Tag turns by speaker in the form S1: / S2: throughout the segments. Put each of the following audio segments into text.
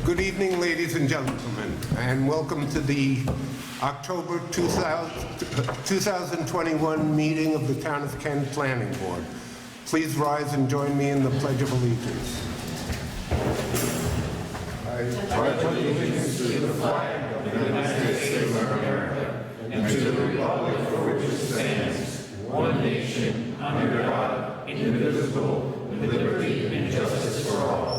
S1: Good evening, ladies and gentlemen, and welcome to the October 2021 meeting of the Town of Kent Planning Board. Please rise and join me in the Pledge of Allegiance. I pledge allegiance to the flag of the United States of America and to the republic for which it stands, one nation, under God, indivisible, with liberty and justice for all.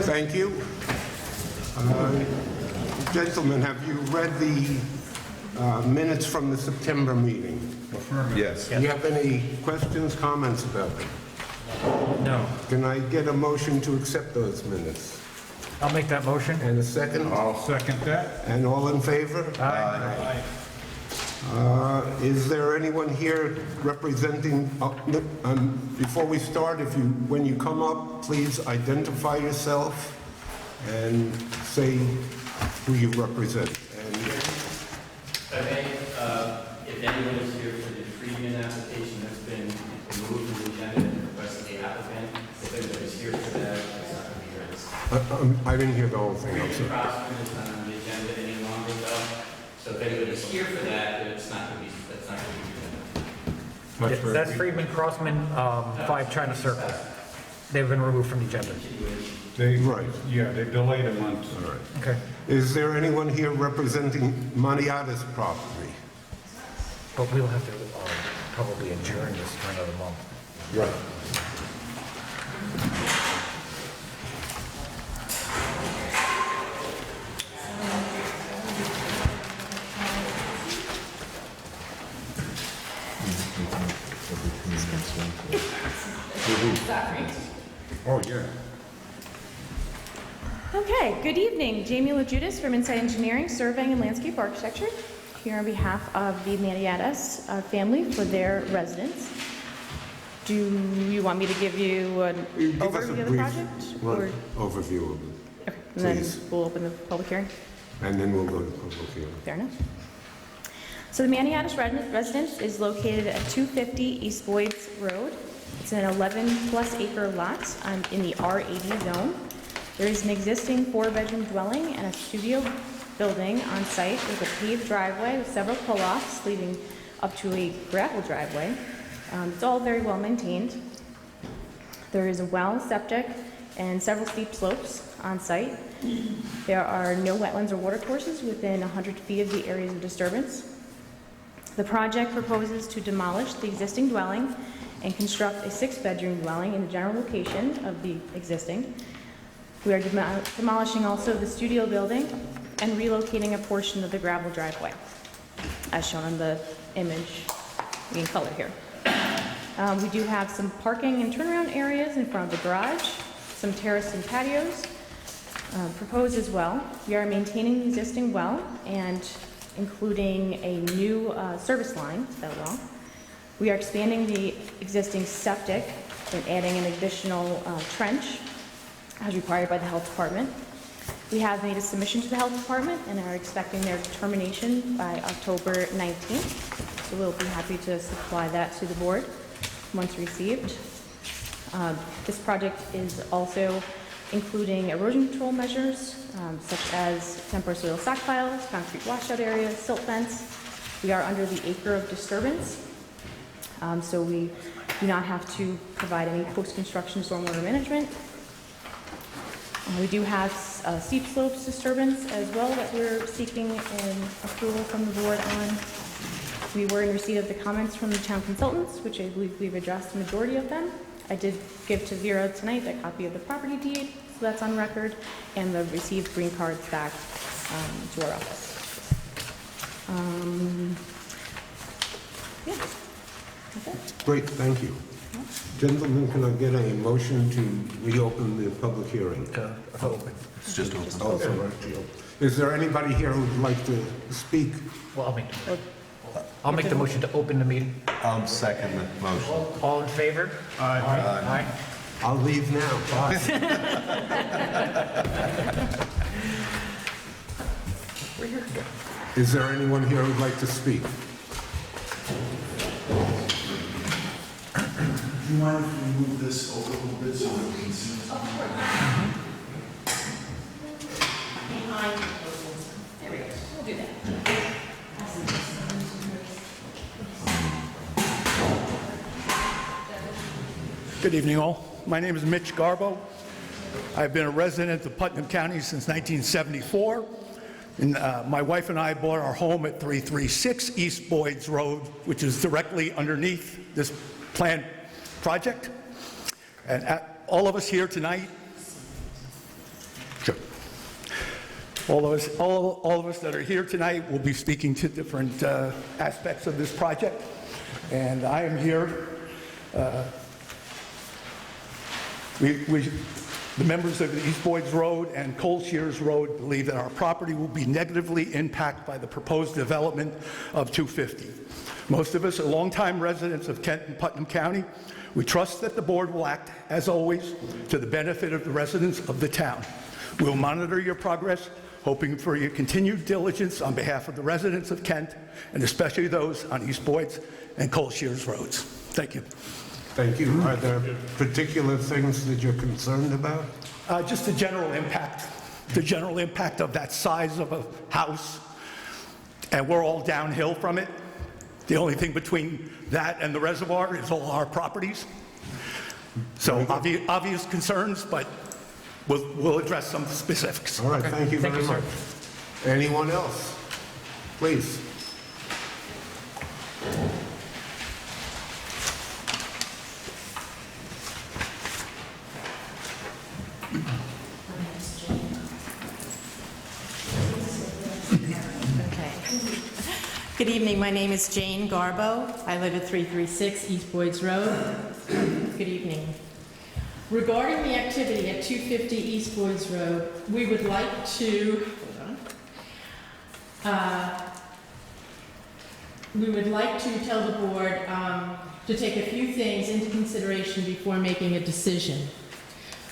S1: Thank you. Gentlemen, have you read the minutes from the September meeting?
S2: Yes.
S1: Do you have any questions, comments about them?
S3: No.
S1: Can I get a motion to accept those minutes?
S3: I'll make that motion.
S1: And a second?
S2: I'll second that.
S1: And all in favor?
S3: Aye.
S1: Is there anyone here representing, before we start, when you come up, please identify yourself and say who you represent.
S4: Okay, if anyone is here for the Freeman application that's been removed from the agenda and requested the applicant, if anybody's here for that, it's not going to be here.
S1: I didn't hear the whole thing, I'm
S4: Freeman
S1: sorry.
S4: Crossman is not on the agenda any longer though, so if anybody's here for that, it's not going to be, that's not going to be the agenda.
S3: That's Friedman Crossman, 5 China Circle. They've been removed from the agenda.
S1: Right.
S2: Yeah, they delayed a month.
S1: All right.
S3: Okay.
S1: Is there anyone here representing Maniata's property?
S3: But we'll have to probably adjourn this for another month.
S1: Right.
S2: Oh, yeah.
S5: Okay, good evening. Jamie LaJudas from Inside Engineering, Surveying and Landscape Architecture, here on behalf of the Maniatas family for their residence. Do you want me to give you an
S1: Give us a
S5: overview of the
S1: brief
S5: project?
S1: overview of it,
S5: Okay, and then
S1: please.
S5: we'll open the public hearing.
S1: and then we'll go to public hearing.
S5: Fair enough. So the Maniatas residence is located at 250 East Boyd's Road. It's an 11-plus acre lot in the R80 zone. There is an existing 4-bedroom dwelling and a studio building on site with a paved driveway with several pull-offs leading up to a gravel driveway. It's all very well maintained. There is a well, septic, and several steep slopes on site. There are no wetlands or watercourses within 100 feet of the areas of disturbance. The project proposes to demolish the existing dwelling and construct a 6-bedroom dwelling in the general location of the existing. We are demolishing also the studio building and relocating a portion of the gravel driveway, as shown on the image in color here. We do have some parking and turnaround areas in front of the garage, some terrace and patios proposed as well. We are maintaining the existing well and including a new service line to that well. We are expanding the existing septic and adding an additional trench as required by the health department. We have made a submission to the health department and are expecting their determination by October 19th. So we'll be happy to supply that to the board once received. This project is also including erosion control measures, such as temporary soil stockpiles, concrete washout areas, silt fence. We are under the acre of disturbance, so we do not have to provide any post-construction stormwater management. We do have steep slopes disturbance as well that we're seeking an approval from the board on. We were in receipt of the comments from the town consultants, which I believe we've addressed the majority of them. I did give to Vera tonight a copy of the property deed, so that's on record, and the received green cards back to our office. Yeah, that's it.
S1: Great, thank you. Gentlemen, can I get a motion to reopen the public hearing?
S2: It's just open.
S1: Oh, right. Is there anybody here who would like to speak?
S3: Well, I'll make the motion to open the meeting.
S2: I'll second the motion.
S3: All in favor? Aye.
S1: I'll leave now. Bye. Is there anyone here who would like to speak?
S6: Do you mind if we move this over a little bit so that we can see?
S5: There we go. We'll do that.
S7: Good evening, all. My name is Mitch Garbo. I've been a resident of Putnam County since 1974. And, my wife and I bought our home at 336 East Boyd's Road, which is directly underneath this planned project. And all of us here tonight, sure. All of us that are here tonight will be speaking to different aspects of this project. And I am here. The members of the East Boyd's Road and Cold Shears Road believe that our property will be negatively impacted by the proposed development of 250. Most of us are longtime residents of Kent and Putnam County. We trust that the board will act, as always, to the benefit of the residents of the town. We'll monitor your progress, hoping for your continued diligence on behalf of the residents of Kent, and especially those on East Boyd's and Cold Shears Roads. Thank you.
S8: Thank you. Are there particular things that you're concerned about?
S7: Just the general impact of that size of a house, and we're all downhill from it. The only thing between that and the reservoir is all our properties. So obvious concerns, but we'll address some specifics.
S8: All right, thank you very much. Anyone else? Please.
S9: Good evening, my name is Jane Garbo. I live at 336 East Boyd's Road. Good evening. Regarding the activity at 250 East Boyd's Road, we would like to, tell the board to take a few things into consideration before making a decision.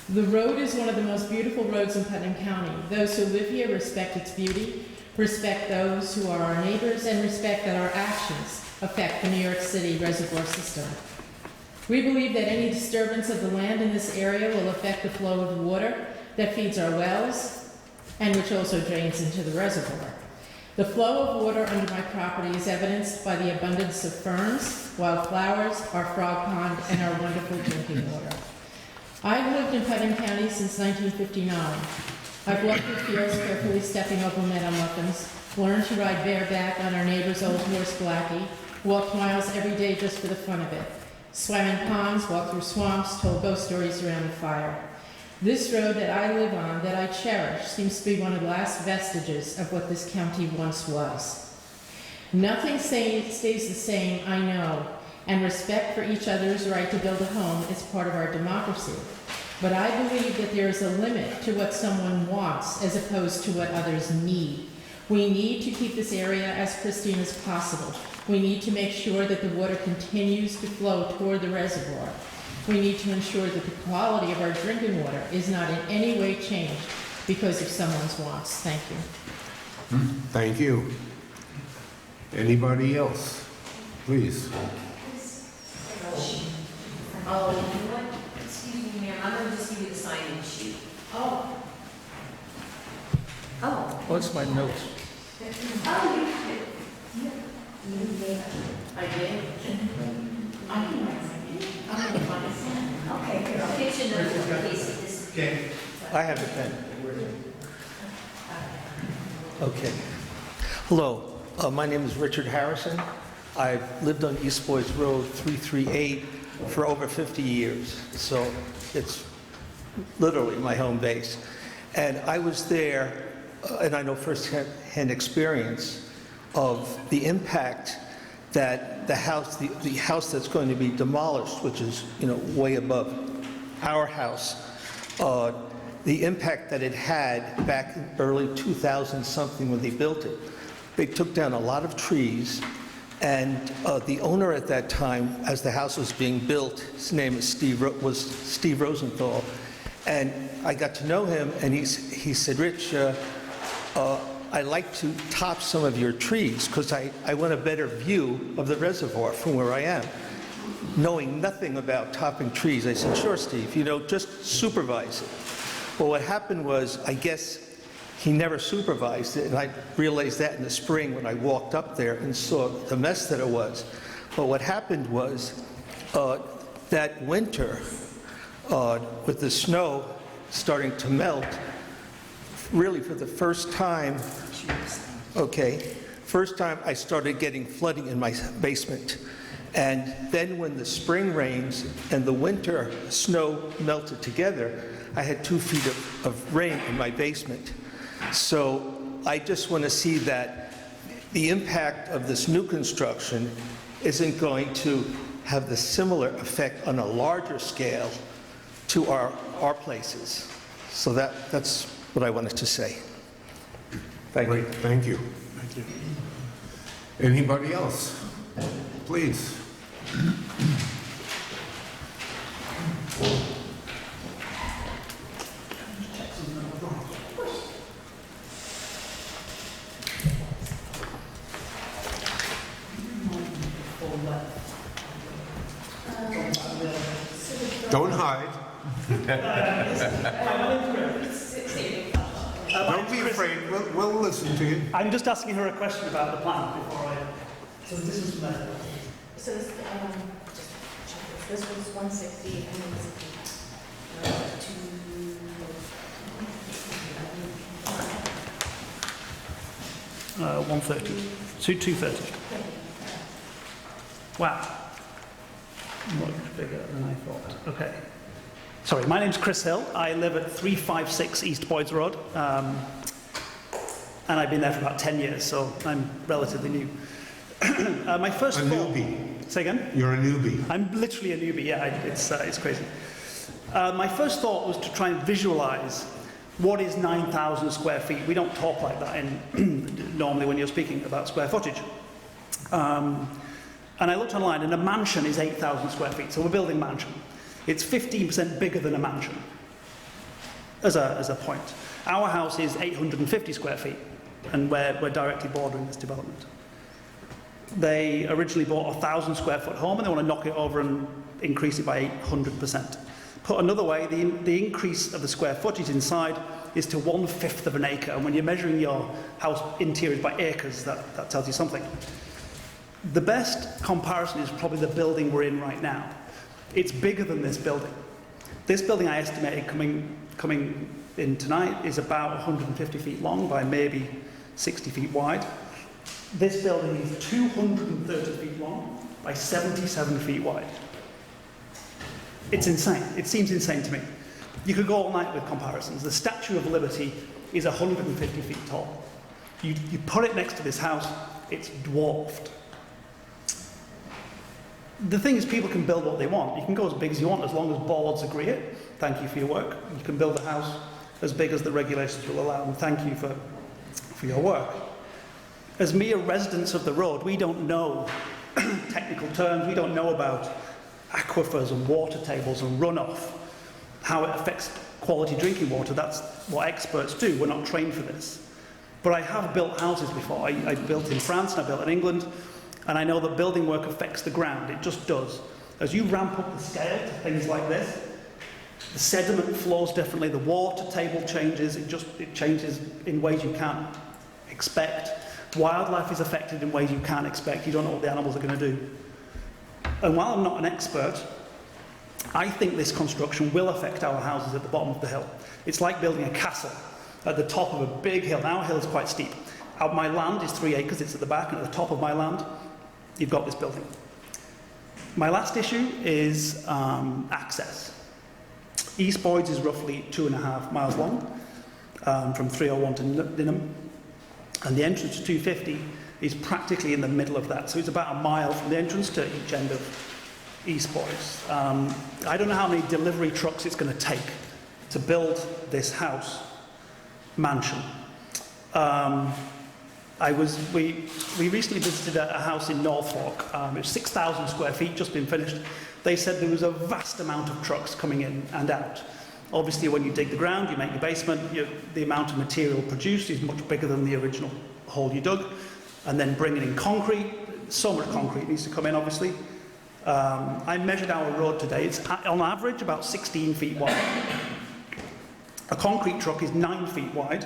S9: The road is one of the most beautiful roads in Putnam County. Those who live here respect its beauty, respect those who are our neighbors, and respect that our actions affect the New York City reservoir system. We believe that any disturbance of the land in this area will affect the flow of water that feeds our wells and which also drains into the reservoir. The flow of water under my property is evidenced by the abundance of ferns, wildflowers, our frog pond, and our wonderful drinking water. I've lived in Putnam County since 1959. I've walked through fields carefully stepping over meadow muffins, learned to ride bareback on our neighbor's old horse Blackie, walked miles every day just for the fun of it, swam in ponds, walked through swamps, told ghost stories around the fire. This road that I live on, that I cherish, seems to be one of the last vestiges of what this county once was. Nothing stays the same, I know, and respect for each other's right to build a home is part of our democracy. But I believe that there is a limit to what someone wants as opposed to what others need. We need to keep this area as pristine as possible. We need to make sure that the water continues to flow toward the reservoir. We need to ensure that the quality of our drinking water is not in any way changed because of someone's wants. Thank you.
S8: Thank you. Anybody else? Please.
S10: Oh, you know what? Excuse me, ma'am, I'm gonna just give you the sign-in sheet. Oh.
S3: What's my notes?
S10: Oh, you did. I did? I can write my name. I'm gonna find it. Okay, here, I'll get you another one, please.
S11: Okay, I have a pen. Okay. Hello, my name is Richard Harrison. I've lived on East Boyd's Road 338 for over 50 years, so it's literally my home base. And I was there, and I know firsthand experience of the impact that the house that's going to be demolished, which is, way above our house, the impact that it had back in early 2000 something when they built it. They took down a lot of trees, and the owner at that time, as the house was being built, his name was Steve Rosenthal, and I got to know him, and he said, Rich, I like to top some of your trees because I want a better view of the reservoir from where I am. knowing nothing about topping trees. I said, sure, Steve, just supervise it. Well, what happened was, I guess he never supervised it, and I realized that in the spring when I walked up there and saw the mess that it was. But what happened was, that winter, with the snow starting to melt, really for the first time I started getting flooding in my basement. And then when the spring rains and the winter snow melted together, I had 2 feet of rain in my basement. So I just want to see that the impact of this new construction isn't going to have the similar effect on a larger scale to our places. So that's what I wanted to say. Thank you.
S8: Great, thank you. Thank you. Anybody else? Please. Don't hide. Don't be afraid. We'll listen to you.
S12: I'm just asking her a question about the plan before I... So this is the...
S5: So this, this was 160 and then this is
S12: 130. So 230. Wow. Much bigger than I thought. Okay. Sorry, my name's Chris Hill. I live at 356 East Boyds Road. And I've been there for about 10 years, so I'm relatively new. My first thought...
S8: newbie.
S12: Say again?
S8: You're a newbie.
S12: I'm literally a newbie, yeah, it's crazy. My first thought was to try and visualize what is 9,000 square feet. We don't talk like that normally when you're speaking about square footage. And I looked online, and a mansion is 8,000 square feet, so we're building a mansion. It's 15% bigger than a mansion, as a point. Our house is 850 square feet, and we're directly bordering this development. They originally bought a 1,000 square foot home, and they want to knock it over and increase it by 800%. Put another way, the increase of the square footage inside is to 1/5 of an acre, and when you're measuring your house interiors by acres, that tells you something. The best comparison is probably the building we're in right now. It's bigger than this building. This building I estimated coming in tonight is about 150 feet long by maybe 60 feet wide. This building is 230 feet long by 77 feet wide. It's insane. It seems insane to me. You could go all night with comparisons. The Statue of Liberty is 150 feet tall. You put it next to this house, it's dwarfed. The thing is, people can build what they want. You can go as big as you want as long as boards agree it. Thank you for your work. You can build a house as big as the regulations will allow, and thank you for your work. As mere residents of the road, we don't know technical terms. We don't know about aquifers and water tables and runoff, how it affects quality drinking water. That's what experts do. We're not trained for this. But I have built houses before. I built in France and I built in England. And I know that building work affects the ground. It just does. As you ramp up the scale to things like this, the sediment flows differently, the water table changes, it changes in ways you can't expect. Wildlife is affected in ways you can't expect. You don't know what the animals are going to do. And while I'm not an expert, I think this construction will affect our houses at the bottom of the hill. It's like building a castle at the top of a big hill. Now, our hill is quite steep. My land is 3 acres, it's at the back, and at the top of my land, you've got this building. My last issue is access. East Boyds is roughly 2.5 miles long, from 301 to Dinham, and the entrance to 250 is practically in the middle of that, so it's about a mile from the entrance to each end of East Boyds. I don't know how many delivery trucks it's going to take to build this house, mansion. We recently visited a house in Norfolk. It was 6,000 square feet, just been finished. They said there was a vast amount of trucks coming in and out. Obviously, when you dig the ground, you make your basement, the amount of material produced is much bigger than the original hole you dug. And then bringing in concrete, so much concrete needs to come in, obviously. I measured our road today. It's on average about 16 feet wide. A concrete truck is 9 feet wide,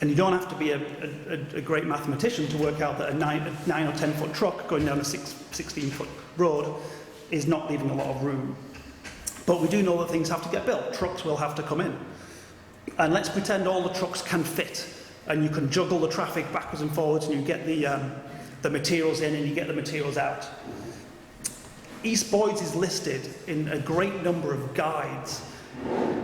S12: and you don't have to be a great mathematician to work out that a 9 or 10 foot truck going down a 16 foot road is not leaving a lot of room. But we do know that things have to get built. Trucks will have to come in. And let's pretend all the trucks can fit, and you can juggle the traffic backwards and forwards, and you get the materials in and you get the materials out. East Boyds is listed in a great number of guides,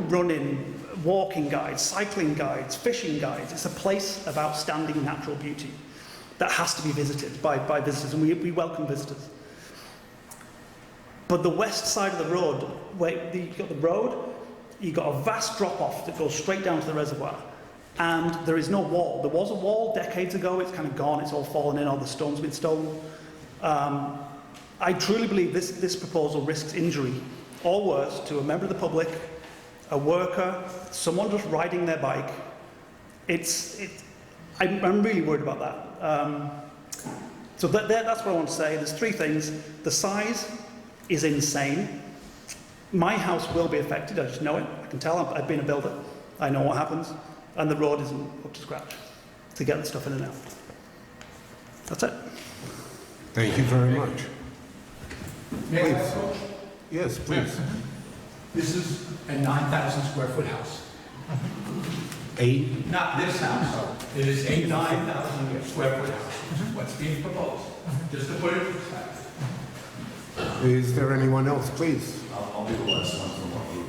S12: running, walking guides, cycling guides, fishing guides. It's a place of outstanding natural beauty that has to be visited by visitors, and we welcome visitors. But the west side of the road, where you've got the road, you've got a vast drop-off that goes straight down to the reservoir, and there is no wall. There was a wall decades ago, it's kind of gone, it's all fallen in, all the stone's been stolen. I truly believe this proposal risks injury, or worse, to a member of the public, a worker, someone just riding their bike. I'm really worried about that. So that's what I want to say. There's three things. The size is insane. My house will be affected, I just know it. I can tell, I've been a builder. I know what happens. And the road isn't up to scratch to get the stuff in and out. That's it.
S8: Thank you very much.
S7: May I
S8: Please.
S7: approach?
S8: Yes, please.
S7: This is a 9,000 square foot house.
S8: 8?
S7: Not this house. It is a 9,000 square foot house. This is what's being proposed. Just to put it in perspective.
S8: Is there anyone else, please?
S6: I'll be the last one from our group.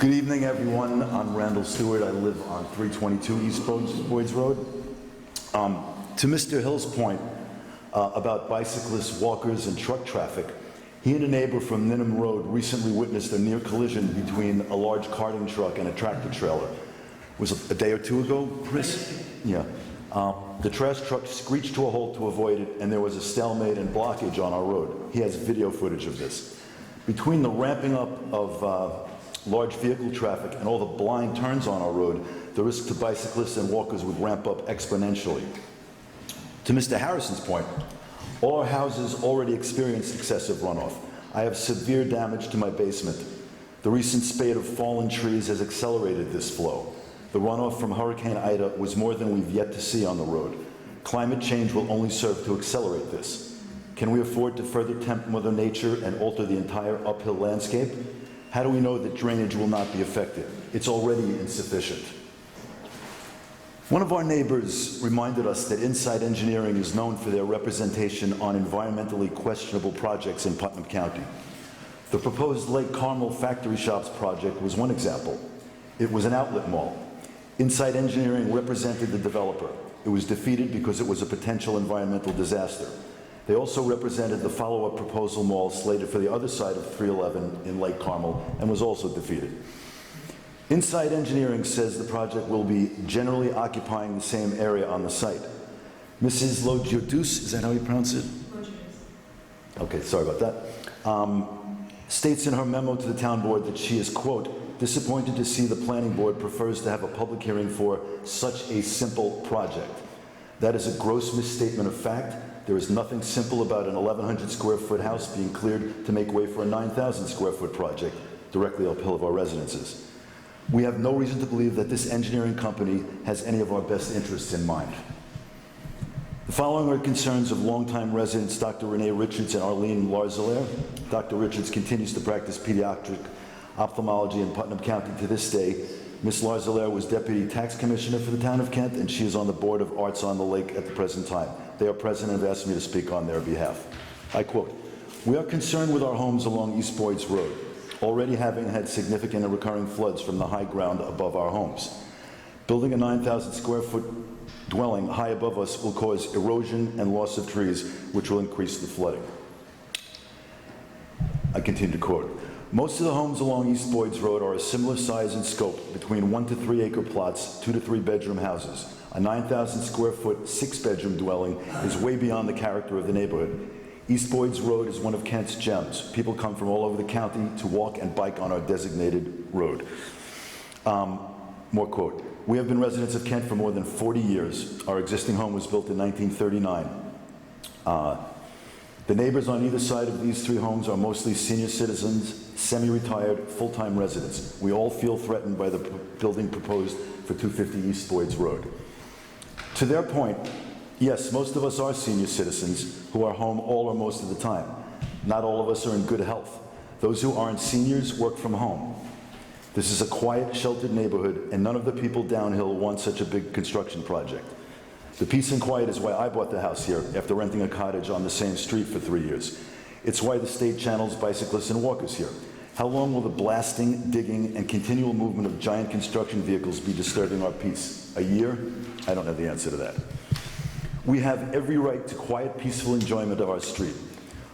S1: Good evening, everyone. I'm Randall Stewart. I live on 322 East Boyds Road. To Mr. Hill's point about bicyclists, walkers, and truck traffic, he and a neighbor from Ninham Road recently witnessed a near collision between a large carting truck and a tractor trailer. Was it a day or two ago, Chris? Yeah. The trash truck screeched to a halt to avoid it, and there was a stalemate and blockage on our road. He has video footage of this. Between the ramping up of large vehicle traffic and all the blind turns on our road, the risk to bicyclists and walkers would ramp up exponentially. To Mr. Harrison's point, all our houses already experience excessive runoff. I have severe damage to my basement. The recent spate of fallen trees has accelerated this flow. The runoff from Hurricane Ida was more than we've yet to see on the road. Climate change will only serve to accelerate this. Can we afford to further tempt Mother Nature and alter the entire uphill landscape? How do we know that drainage will not be affected? It's already insufficient. One of our neighbors reminded us that Inside Engineering is known for their representation on environmentally questionable projects in Putnam County. The proposed Lake Carmel Factory Shops project was one example. It was an outlet mall. Inside Engineering represented the developer. It was defeated because it was a potential environmental disaster. They also represented the follow-up proposal mall slated for the other side of 311 in Lake Carmel and was also defeated. Inside Engineering says the project will be generally occupying the same area on the site. Mrs. Logiotus, is that how you pronounce it? Okay, sorry about that. States in her memo to the town board that she is, quote, disappointed to see the planning board prefers to have a public hearing for such a simple project. That is a gross misstatement of fact. There is nothing simple about an 1,100 square foot house being cleared to make way for a 9,000 square foot project directly uphill of our residences. We have no reason to believe that this engineering company has any of our best interests in mind. The following are concerns of longtime residents Dr. Renee Richards and Arlene Larzalaire. Dr. Richards continues to practice pediatric ophthalmology in Putnam County to this day. Ms. Larzalaire was Deputy Tax Commissioner for the town of Kent, and she is on the Board of Arts on the Lake at the present time. They are present and have asked me to speak on their behalf. I quote, "We are concerned with our homes along East Boyds Road, already having had significant and recurring floods from the high ground above our homes. Building a 9,000 square foot dwelling high above us will cause erosion and loss of trees, which will increase the flooding." I continue to quote, "Most of the homes along East Boyds Road are a similar size and scope, between 1 to 3 acre plots, 2 to 3 bedroom houses. A 9,000 square foot, 6 bedroom dwelling is way beyond the character of the neighborhood. East Boyds Road is one of Kent's gems. People come from all over the county to walk and bike on our designated road." More quote,
S6: We have been residents of Kent for more than 40 years. Our existing home was built in 1939. The neighbors on either side of these 3 homes are mostly senior citizens, semi-retired, full-time residents. We all feel threatened by the building proposed for 250 East Boyd's Road. To their point, yes, most of us are senior citizens who are home all or most of the time. Not all of us are in good health. Those who aren't seniors work from home. This is a quiet, sheltered neighborhood, and none of the people downhill want such a big construction project. The peace and quiet is why I bought the house here after renting a cottage on the same street for 3 years. It's why the state channels bicyclists and walkers here. How long will the blasting, digging, and continual movement of giant construction vehicles be disturbing our peace? A year? I don't know the answer to that. We have every right to quiet, peaceful enjoyment of our street.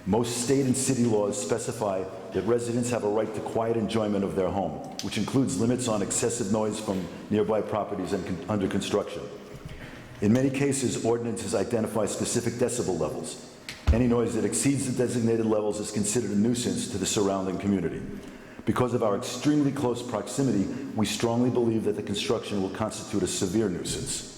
S6: Most state and city laws specify that residents have a right to quiet enjoyment of their home, which includes limits on excessive noise from nearby properties and under construction. In many cases, ordinances identify specific decibel levels. Any noise that exceeds the designated levels is considered a nuisance to the surrounding community. Because of our extremely close proximity, we strongly believe that the construction will constitute a severe nuisance.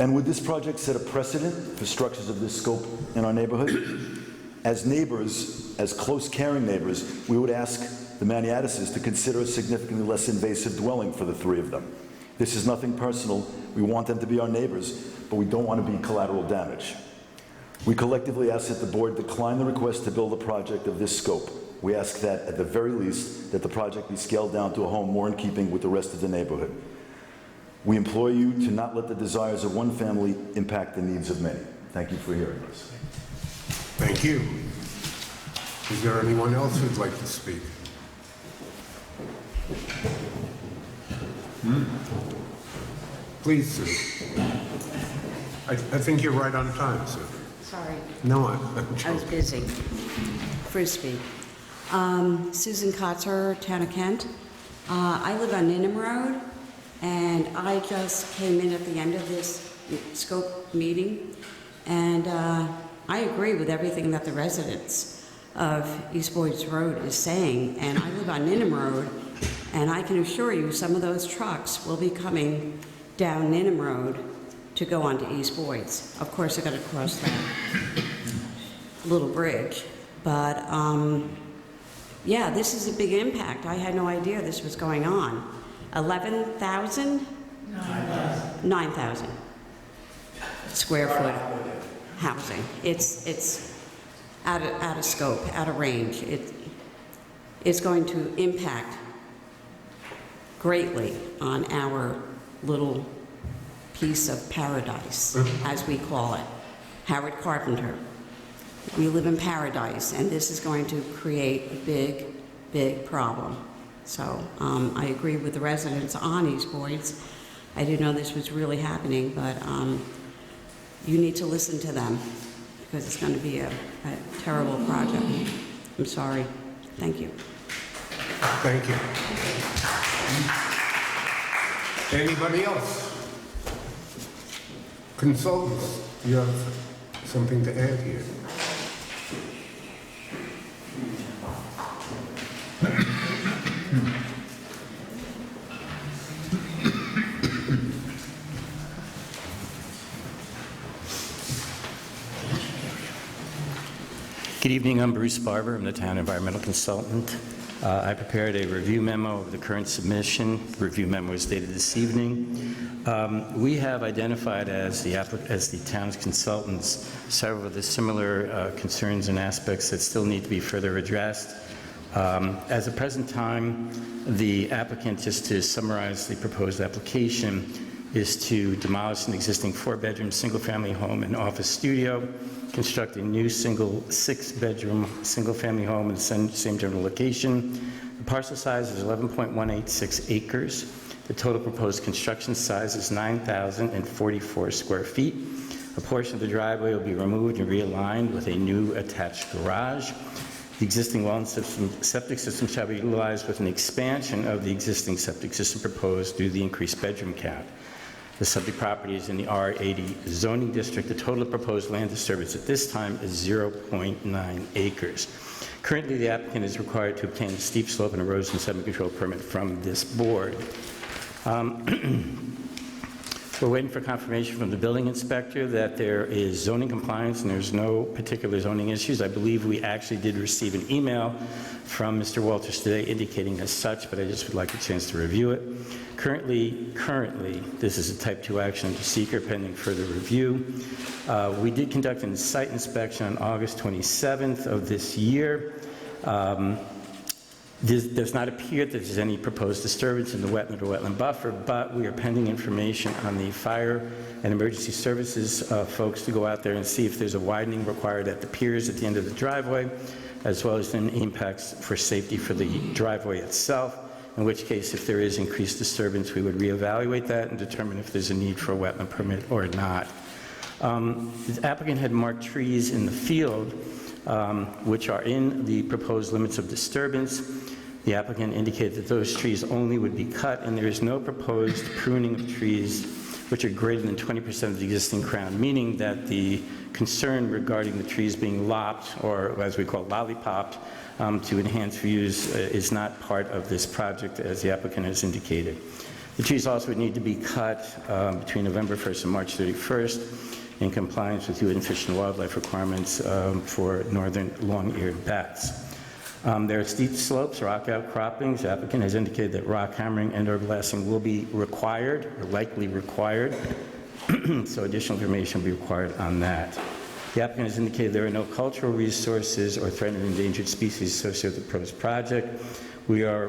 S6: And would this project set a precedent for structures of this scope in our neighborhood? As neighbors, as close, caring neighbors, we would ask the Maniatises to consider a significantly less invasive dwelling for the 3 of them. This is nothing personal. We want them to be our neighbors, but we don't want to be collateral damage. We collectively ask that the board decline the request to build a project of this scope. We ask that, at the very least, that the project be scaled down to a home more in keeping with the rest of the neighborhood. We implore you to not let the desires of one family impact the needs of many. Thank you for hearing us.
S8: Thank you. Is there anyone else who'd like to speak? Please, sir. I think you're right on time, sir.
S10: Sorry,
S8: No, I'm
S10: I was busy. Frisbee. Susan Kotzer, Town of Kent. I live on Ninham Road, and I just came in at the end of this scope meeting, and I agree with everything that the residents of East Boyd's Road is saying, and I live on Ninham Road, and I can assure you some of those trucks will be coming down Ninham Road to go onto East Boyd's. Of course, they're going to cross that little bridge, but yeah, this is a big impact. I had no idea this was going on. 11,000? 9,000 square foot housing. It's out of scope, out of range. It's going to impact greatly on our little piece of paradise, as we call it. Howard Carpenter. We live in paradise, and this is going to create a big, big problem. So I agree with the residents on East Boyd's. I didn't know this was really happening, but you need to listen to them because it's going to be a terrible project. I'm sorry. Thank you.
S8: Thank you. Anybody else? Consultants, you have something to add here?
S4: Good evening, I'm Bruce Barber. I'm the town environmental consultant. I prepared a review memo of the current submission. The review memo is dated this evening. We have identified as the town's consultants several of the similar concerns and aspects that still need to be further addressed. At the present time, the applicant, just to summarize the proposed application, is to demolish an existing 4-bedroom, single-family home and office studio, construct a new 6-bedroom, single-family home in the same general location. The parcel size is 11.186 acres. The total proposed construction size is 9,044 square feet. A portion of the driveway will be removed and realigned with a new attached garage. The existing well and septic system shall be utilized with an expansion of the existing septic system proposed due to the increased bedroom count. The subject property is in the R80 zoning district. The total proposed land disturbance at this time is 0.9 acres. Currently, the applicant is required to obtain a steep slope and erosion sediment control permit from this board. We're waiting for confirmation from the building inspector that there is zoning compliance and there's no particular zoning issues. I believe we actually did receive an email from Mr. Walters today indicating as such, but I just would like a chance to review it. Currently, this is a type 2 action to seeker pending further review. We did conduct a site inspection on August 27th of this year. Does not appear that there's any proposed disturbance in the wetland or wetland buffer, but we are pending information on the fire and emergency services folks to go out there and see if there's a widening required at the piers at the end of the driveway, as well as any impacts for safety for the driveway itself, in which case, if there is increased disturbance, we would reevaluate that and determine if there's a need for a wetland permit or not. The applicant had marked trees in the field which are in the proposed limits of disturbance. The applicant indicated that those trees only would be cut, and there is no proposed pruning of trees which are greater than 20% of the existing crown, meaning that the concern regarding the trees being lopped, or as we call lollipopped, to enhance views is not part of this project, as the applicant has indicated. The trees also would need to be cut between November 1st and March 31st, in compliance with UN Fish and Wildlife requirements for northern long-eared bats. There are steep slopes, rock outcroppings. The applicant has indicated that rock hammering and or blasting will be required, or likely required, so additional information will be required on that. The applicant has indicated there are no cultural resources or threatened and endangered species associated with the proposed project. We are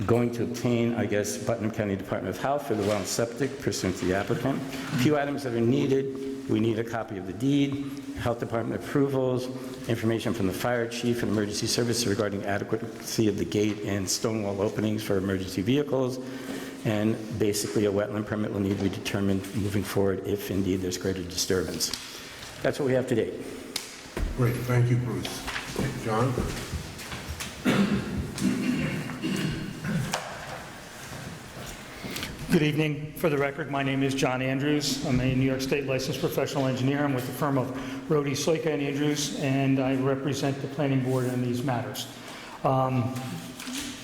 S4: going to obtain, I guess, Putnam County Department of Health for the well and septic pursuant to the applicant. A few items that are needed: we need a copy of the deed, health department approvals, information from the fire chief and emergency services regarding adequacy of the gate and stone wall openings for emergency vehicles, and basically a wetland permit will need to be determined moving forward if indeed there's greater disturbance. That's what we have today.
S8: Great, thank you, Bruce. John?
S11: Good evening. For the record, my name is John Andrews. I'm a New York State licensed professional engineer. I'm with the firm of Rohde, Soika & Andrews, and I represent the planning board in these matters.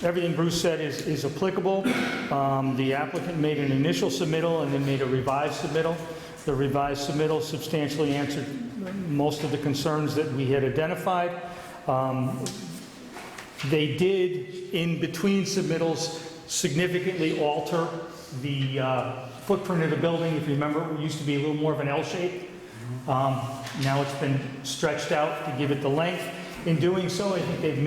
S11: Everything Bruce said is applicable. The applicant made an initial submittal and then made a revised submittal. The revised submittal substantially answered most of the concerns that we had identified. They did, in between submittals, significantly alter the footprint of the building. If you remember, it used to be a little more of an L shape. Now it's been stretched out to give it the length. In doing so, I think they've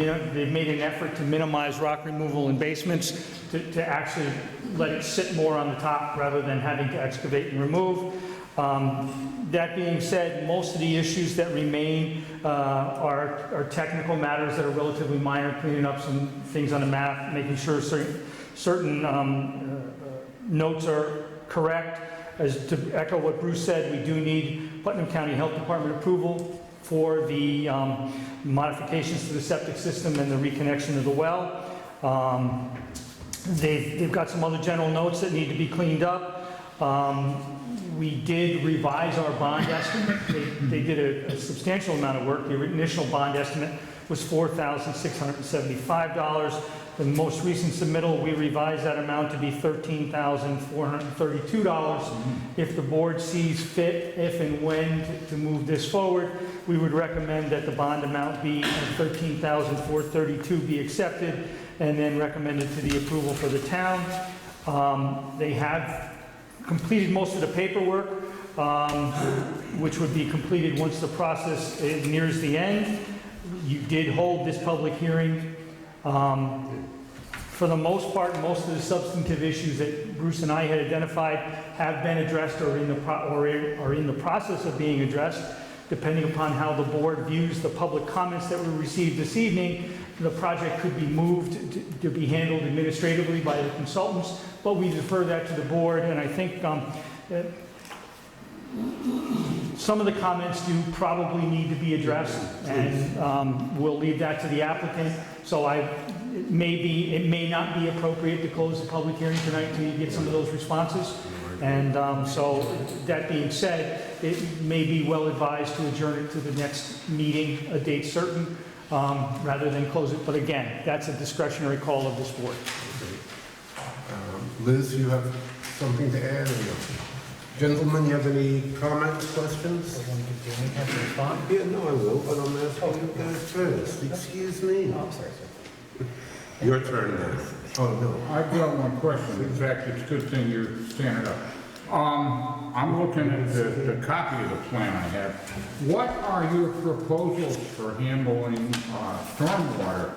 S11: made an effort to minimize rock removal in basements, to actually let it sit more on the top rather than having to excavate and remove. That being said, most of the issues that remain are technical matters that are relatively minor, cleaning up some things on the map, making sure certain notes are correct. As to echo what Bruce said, we do need Putnam County Health Department approval for the modifications to the septic system and the reconnection of the well. They've got some other general notes that need to be cleaned up. We did revise our bond estimate. They did a substantial amount of work. The initial bond estimate was $4,675. The most recent submittal, we revised that amount to be $13,432. If the board sees fit, if and when to move this forward, we would recommend that the bond amount be $13,432 be accepted and then recommended to the approval for the town. They have completed most of the paperwork, which would be completed once the process nears the end. You did hold this public hearing. For the most part, most of the substantive issues that Bruce and I had identified have been addressed or are in the process of being addressed. Depending upon how the board views the public comments that we received this evening, the project could be moved to be handled administratively by the consultants, but we defer that to the board, and I think some of the comments do probably need to be addressed, and we'll leave that to the applicant. So it may not be appropriate to close the public hearing tonight until you get some of those responses. And so that being said, it may be well advised to adjourn it to the next meeting, a date certain, rather than close it. But again, that's a discretionary call of this board.
S8: Liz, you have something to add? Or no? Gentlemen, you have any comments, questions? Yeah, no, I will, but I'm asking you guys first. Excuse me.
S3: Oh, sorry, sir.
S8: Your turn now. Oh, no.
S1: I've got one question. In fact, it's a good thing you're standing up. I'm looking at the copy of the plan I have. What are your proposals for handling stormwater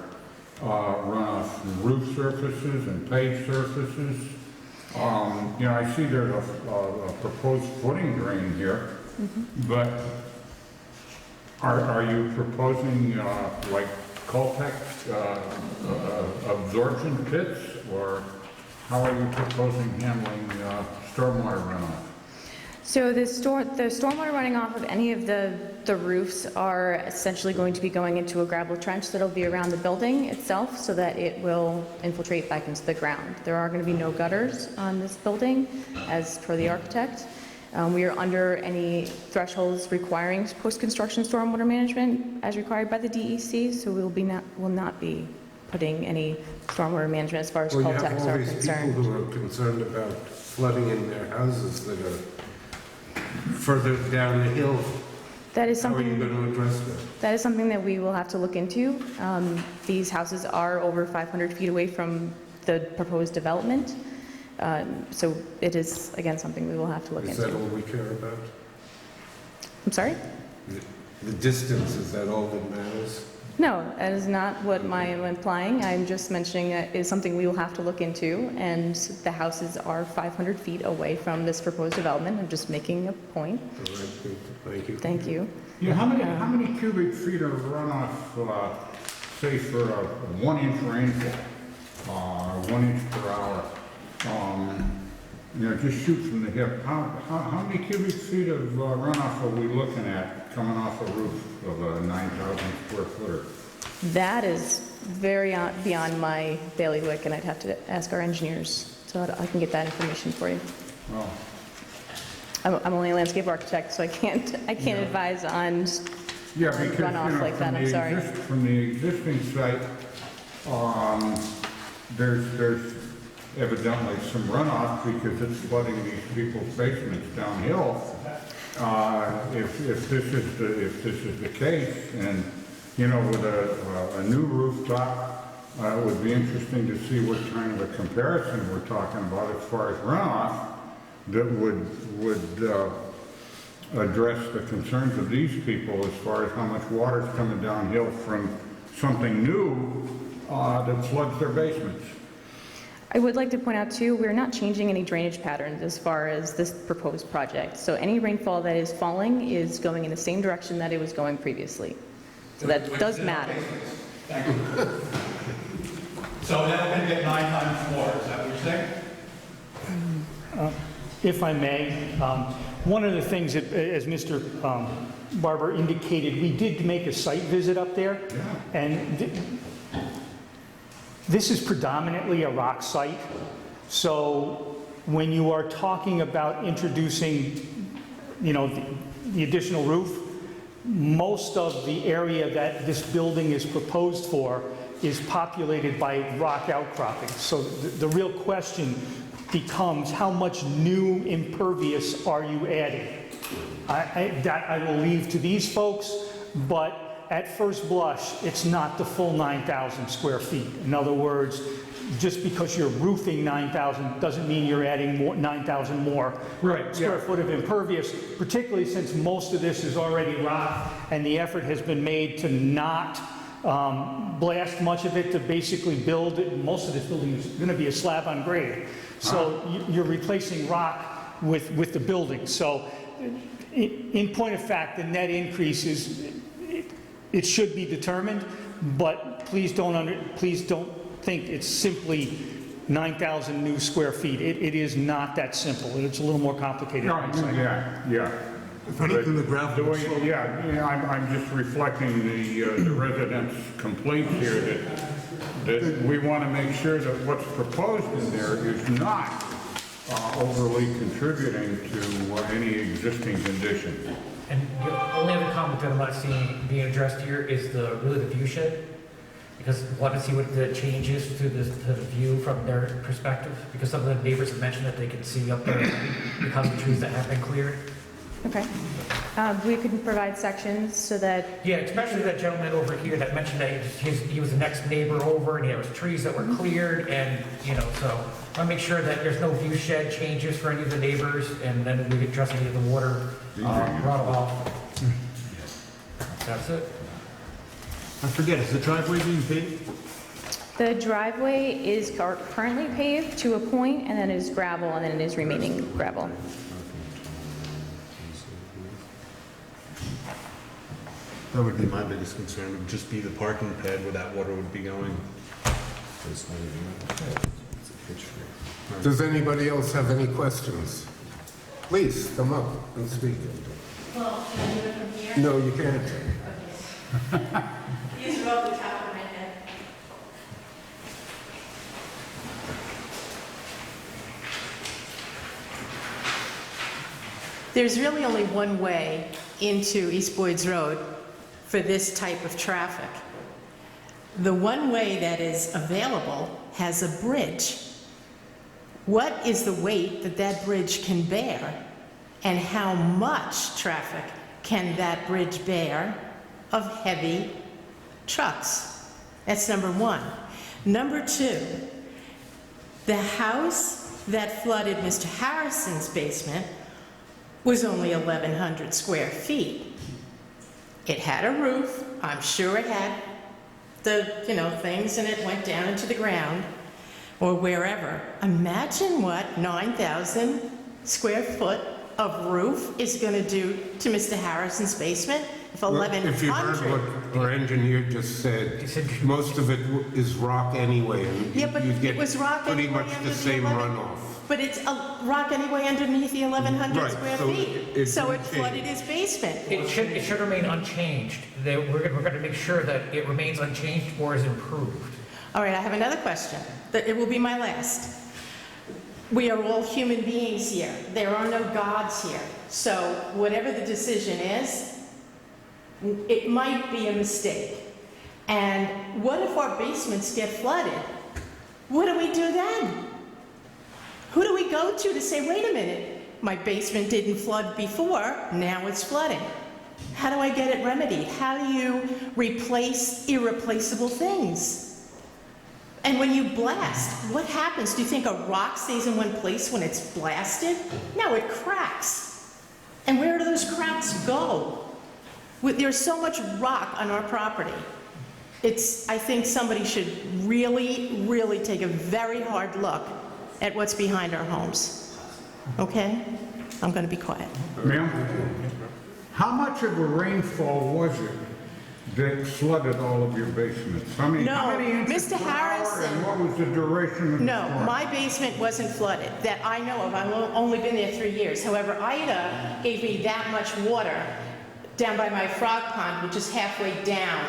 S1: runoff from roof surfaces and paved surfaces? You know, I see there's a proposed footing drain here, but are you proposing like Coltech absorption pits, or how are you proposing handling stormwater runoff?
S5: So the stormwater running off of any of the roofs are essentially going to be going into a gravel trench that'll be around the building itself so that it will infiltrate back into the ground. There are going to be no gutters on this building as per the architect. We are under any thresholds requiring post-construction stormwater management as required by the DEC, so we will not be putting any stormwater management as far as
S8: Well, you
S5: Coltechs
S8: have all
S5: are
S8: these
S5: concerned.
S8: people who are concerned about flooding in their houses that are further down the hill.
S5: That is
S8: How are you
S5: something.
S8: going to address that?
S5: That is something that we will have to look into. These houses are over 500 feet away from the proposed development. So it is, again, something we will have to look
S8: Is
S5: into.
S8: that all we care about?
S5: I'm sorry?
S8: The distance, is that all that matters?
S5: No, that is not what I am implying. I'm just mentioning that it is something we will have to look into, and the houses are 500 feet away from this proposed development. I'm just making a point.
S8: All right, thank you.
S5: Thank you.
S1: Yeah, how many cubic feet of runoff, say for a 1 inch rainfall, 1 inch per hour? You know, just shoot from the hip. How many cubic feet of runoff are we looking at coming off a roof of a 9,000 square footer?
S5: That is very beyond my bailiwick, and I'd have to ask our engineers so that I can get that information for you.
S1: Oh.
S5: I'm only a landscape architect, so I can't advise on
S1: Because,
S5: runoff like that. I'm sorry.
S1: From the existing site, there's evidently some runoff because it's flooding these people's basements downhill. If this is the case, and you know, with a new rooftop, it would be interesting to see what kind of a comparison we're talking about as far as runoff that would address the concerns of these people as far as how much water is coming downhill from something new that floods their basements.
S5: I would like to point out too, we're not changing any drainage patterns as far as this proposed project. So any rainfall that is falling is going in the same direction that it was going previously. So that does matter.
S13: Thank you. So then we're going to get 9 times more, is that what you're saying?
S11: If I may, one of the things that, as Mr. Barber indicated, we did make a site visit up there, and this is predominantly a rock site. So when you are talking about introducing, you know, the additional roof, most of the area that this building is proposed for is populated by rock outcropping. So the real question becomes, how much new impervious are you adding? That I will leave to these folks, but at first blush, it's not the full 9,000 square feet. In other words, just because you're roofing 9,000 doesn't mean you're adding more, 9,000 more square foot of impervious, particularly since most of this is already rock, and the effort has been made to not blast much of it, to basically build it. Most of this building is going to be a slab on grade. So you're replacing rock with the building. So in point of fact, the net increase is, it should be determined, but please don't think it's simply 9,000 new square feet. It is not that simple. It's a little more complicated.
S1: No, yeah.
S8: The gravel
S1: I'm just reflecting the residents' complaints here that we want to make sure that what's proposed in there is not overly contributing to any existing condition.
S3: And the only other comment that I'm not seeing being addressed here is really the view shed. because want to see what the changes to the view from their perspective, because some of the neighbors have mentioned that they can see up there because of the trees that have been cleared.
S5: Okay. We could provide sections so that,
S3: Yeah, especially that gentleman over here that mentioned that he was the next neighbor over, and there was trees that were cleared, and, so I want to make sure that there's no view shed changes for any of the neighbors, and then we address any of the water runoff. That's it.
S2: I forget, is the driveway being paved?
S5: the driveway is currently paved to a point, and then it is gravel, and then it is remaining gravel.
S2: That would be my biggest concern, would just be the parking pad where that water would be going.
S8: Does anybody else have any questions? Please, come up and speak.
S9: Well, can I do it from here?
S8: No, you can't.
S9: Okay. These are off the top of my head. There's really only one way into East Boyd's Road for this type of traffic. The one way that is available has a bridge. What is the weight that that bridge can bear, and how much traffic can that bridge bear of heavy trucks? That's number one. Number two, the house that flooded Mr. Harrison's basement was only 1,100 square feet. It had a roof, I'm sure it had the, things, and it went down into the ground or wherever. Imagine what 9,000 square foot of roof is going to do to Mr. Harrison's basement if 1,100.
S8: If you heard what our engineer just said, most of it is rock anyway, and
S9: Yeah, but
S8: you
S9: it
S8: get
S9: was rock
S8: pretty
S9: anyway
S8: much
S9: under
S8: the
S9: the
S8: same
S9: 11
S8: runoff.
S9: But it's a rock anyway underneath the 1,100
S8: Right,
S9: square
S8: so
S9: feet.
S8: it
S9: So it
S8: didn't
S9: flooded
S8: change.
S9: his basement.
S3: It should remain unchanged. We're going to make sure that it remains unchanged or is improved.
S9: All right, I have another question. It will be my last. We are all human beings here. There are no gods here. So whatever the decision is, it might be a mistake. And what if our basements get flooded? What do we do then? Who do we go to say, wait a minute, my basement didn't flood before, now it's flooding? How do I get it remedied? How do you replace irreplaceable things? And when you blast, what happens? Do you think a rock stays in one place when it's blasted? No, it cracks. And where do those cracks go? There's so much rock on our property. I think somebody should really, really take a very hard look at what's behind our homes. Okay? I'm going to be quiet.
S2: Ma'am, how much of a rainfall was it that flooded all of your basements? How many inches
S9: Mr.
S2: per hour,
S9: Harrison.
S2: and what was the duration of the
S9: No,
S2: storm?
S9: my basement wasn't flooded, that I know of. I've only been there 3 years. However, Ida gave me that much water down by my frog pond, which is halfway down.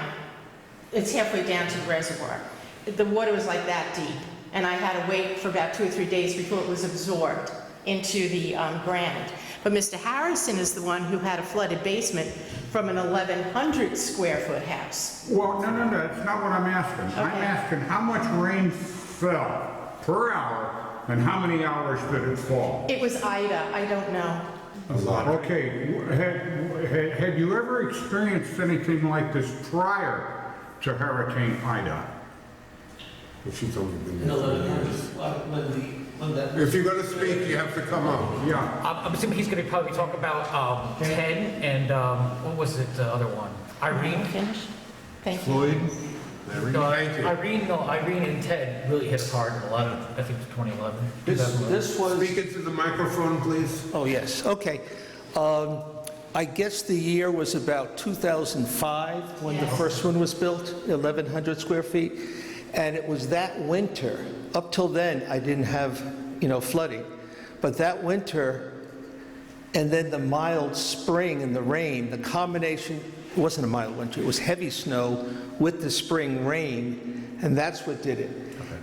S9: It's halfway down to the reservoir. The water was like that deep, and I had to wait for about 2 or 3 days before it was absorbed into the ground. But Mr. Harrison is the one who had a flooded basement from an 1,100 square foot house.
S2: Well, no, that's not what I'm asking. I'm
S9: Okay.
S2: asking how much rain fell per hour, and how many hours did it fall?
S9: It was Ida, I don't know.
S2: Okay, had you ever experienced anything like this prior to Hurricane Ida?
S8: If she's only been there. If you're going to speak, you have to come up.
S2: Yeah.
S3: I'm assuming he's going to probably talk about Ted and, what was it, the other one? Irene?
S9: Finish? Thank you.
S8: Floyd?
S3: No,
S8: Thank you.
S3: Irene and Ted really hit us hard in a lot of, I think, 2011.
S11: This was...
S8: Speak into the microphone, please.
S11: Oh, yes, okay. I guess the year was about 2005 when the first one was built, 1,100 square feet. And it was that winter, up till then, I didn't have, flooding. But that winter, and then the mild spring and the rain, the combination, it wasn't a mild winter, it was heavy snow with the spring rain, and that's what did it.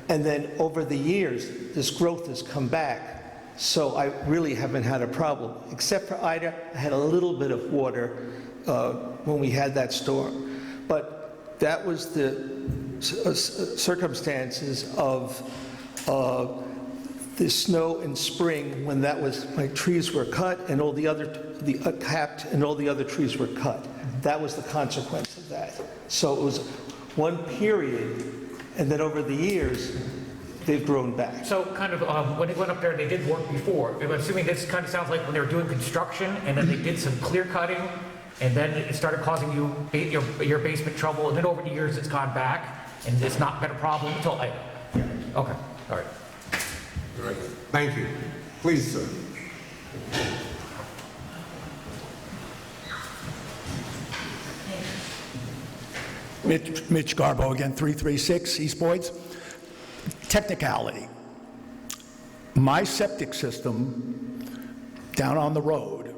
S11: And then over the years, this growth has come back. So I really haven't had a problem. Except for Ida, I had a little bit of water when we had that storm. But that was the circumstances of the snow in spring when my trees were cut and all the other, capped and all the other trees were cut. That was the consequence of that. So it was one period, and then over the years, they've grown back.
S3: So kind of, when they went up there, they did work before. I'm assuming this kind of sounds like when they were doing construction, and then they did some clear cutting, and then it started causing you your basement trouble, and then over the years, it's gone back, and it's not been a problem until, okay, all right.
S8: All right, thank you. Please, sir.
S7: Mitch Garbo again, 336 East Boyds. Technicality. My septic system down on the road,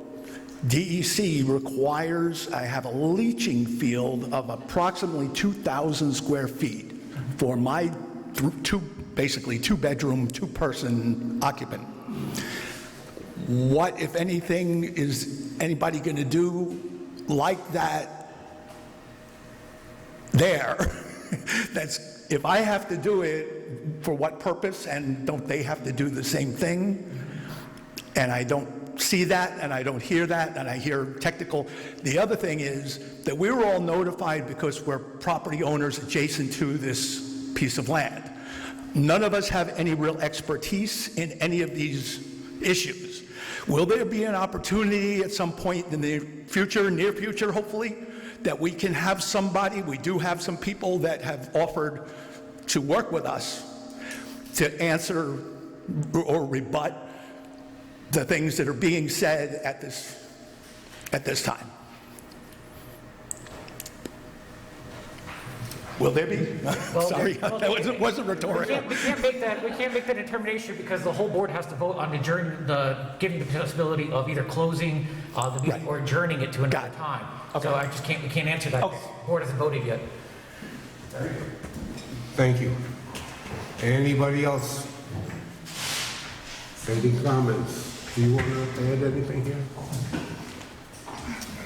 S7: DEC requires I have a leaching field of approximately 2,000 square feet for my basically two-bedroom, two-person occupant. What, if anything, is anybody going to do like that there? That's, if I have to do it, for what purpose, and don't they have to do the same thing? And I don't see that, and I don't hear that, and I hear technical. The other thing is that we were all notified because we're property owners adjacent to this piece of land. None of us have any real expertise in any of these issues. Will there be an opportunity at some point in the future, near future hopefully, that we can have somebody, we do have some people that have offered to work with us to answer or rebut the things that are being said at this time? Will there be? Sorry, that wasn't rhetorical.
S3: We can't make that determination because the whole board has to vote on giving the possibility of either closing the meeting or adjourning it to another time. Okay. So we can't answer that. Okay. The board hasn't voted yet.
S8: Thank you. Anybody else? Any comments? Do you want to add anything here?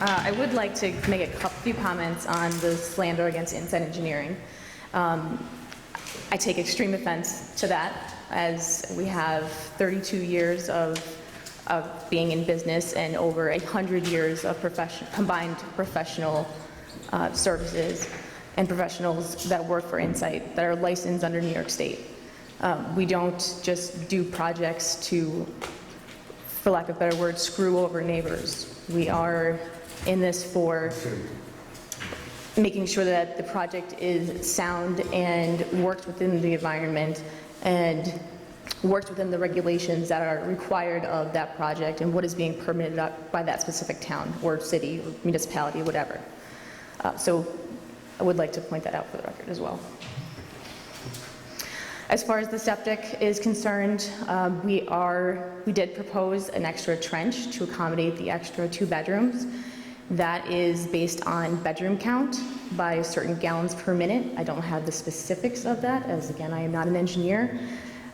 S5: I would like to make a few comments on the slander against Inside Engineering. I take extreme offense to that, as we have 32 years of being in business and over 100 years of combined professional services and professionals that work for Insight that are licensed under New York State. We don't just do projects to, for lack of a better word, screw over neighbors. We are in this for making sure that the project is sound and works within the environment and works within the regulations that are required of that project and what is being permitted by that specific town or city or municipality, whatever. So I would like to point that out for the record as well. As far as the septic is concerned, we did propose an extra trench to accommodate the extra 2 bedrooms. That is based on bedroom count by certain gallons per minute. I don't have the specifics of that, as again, I am not an engineer.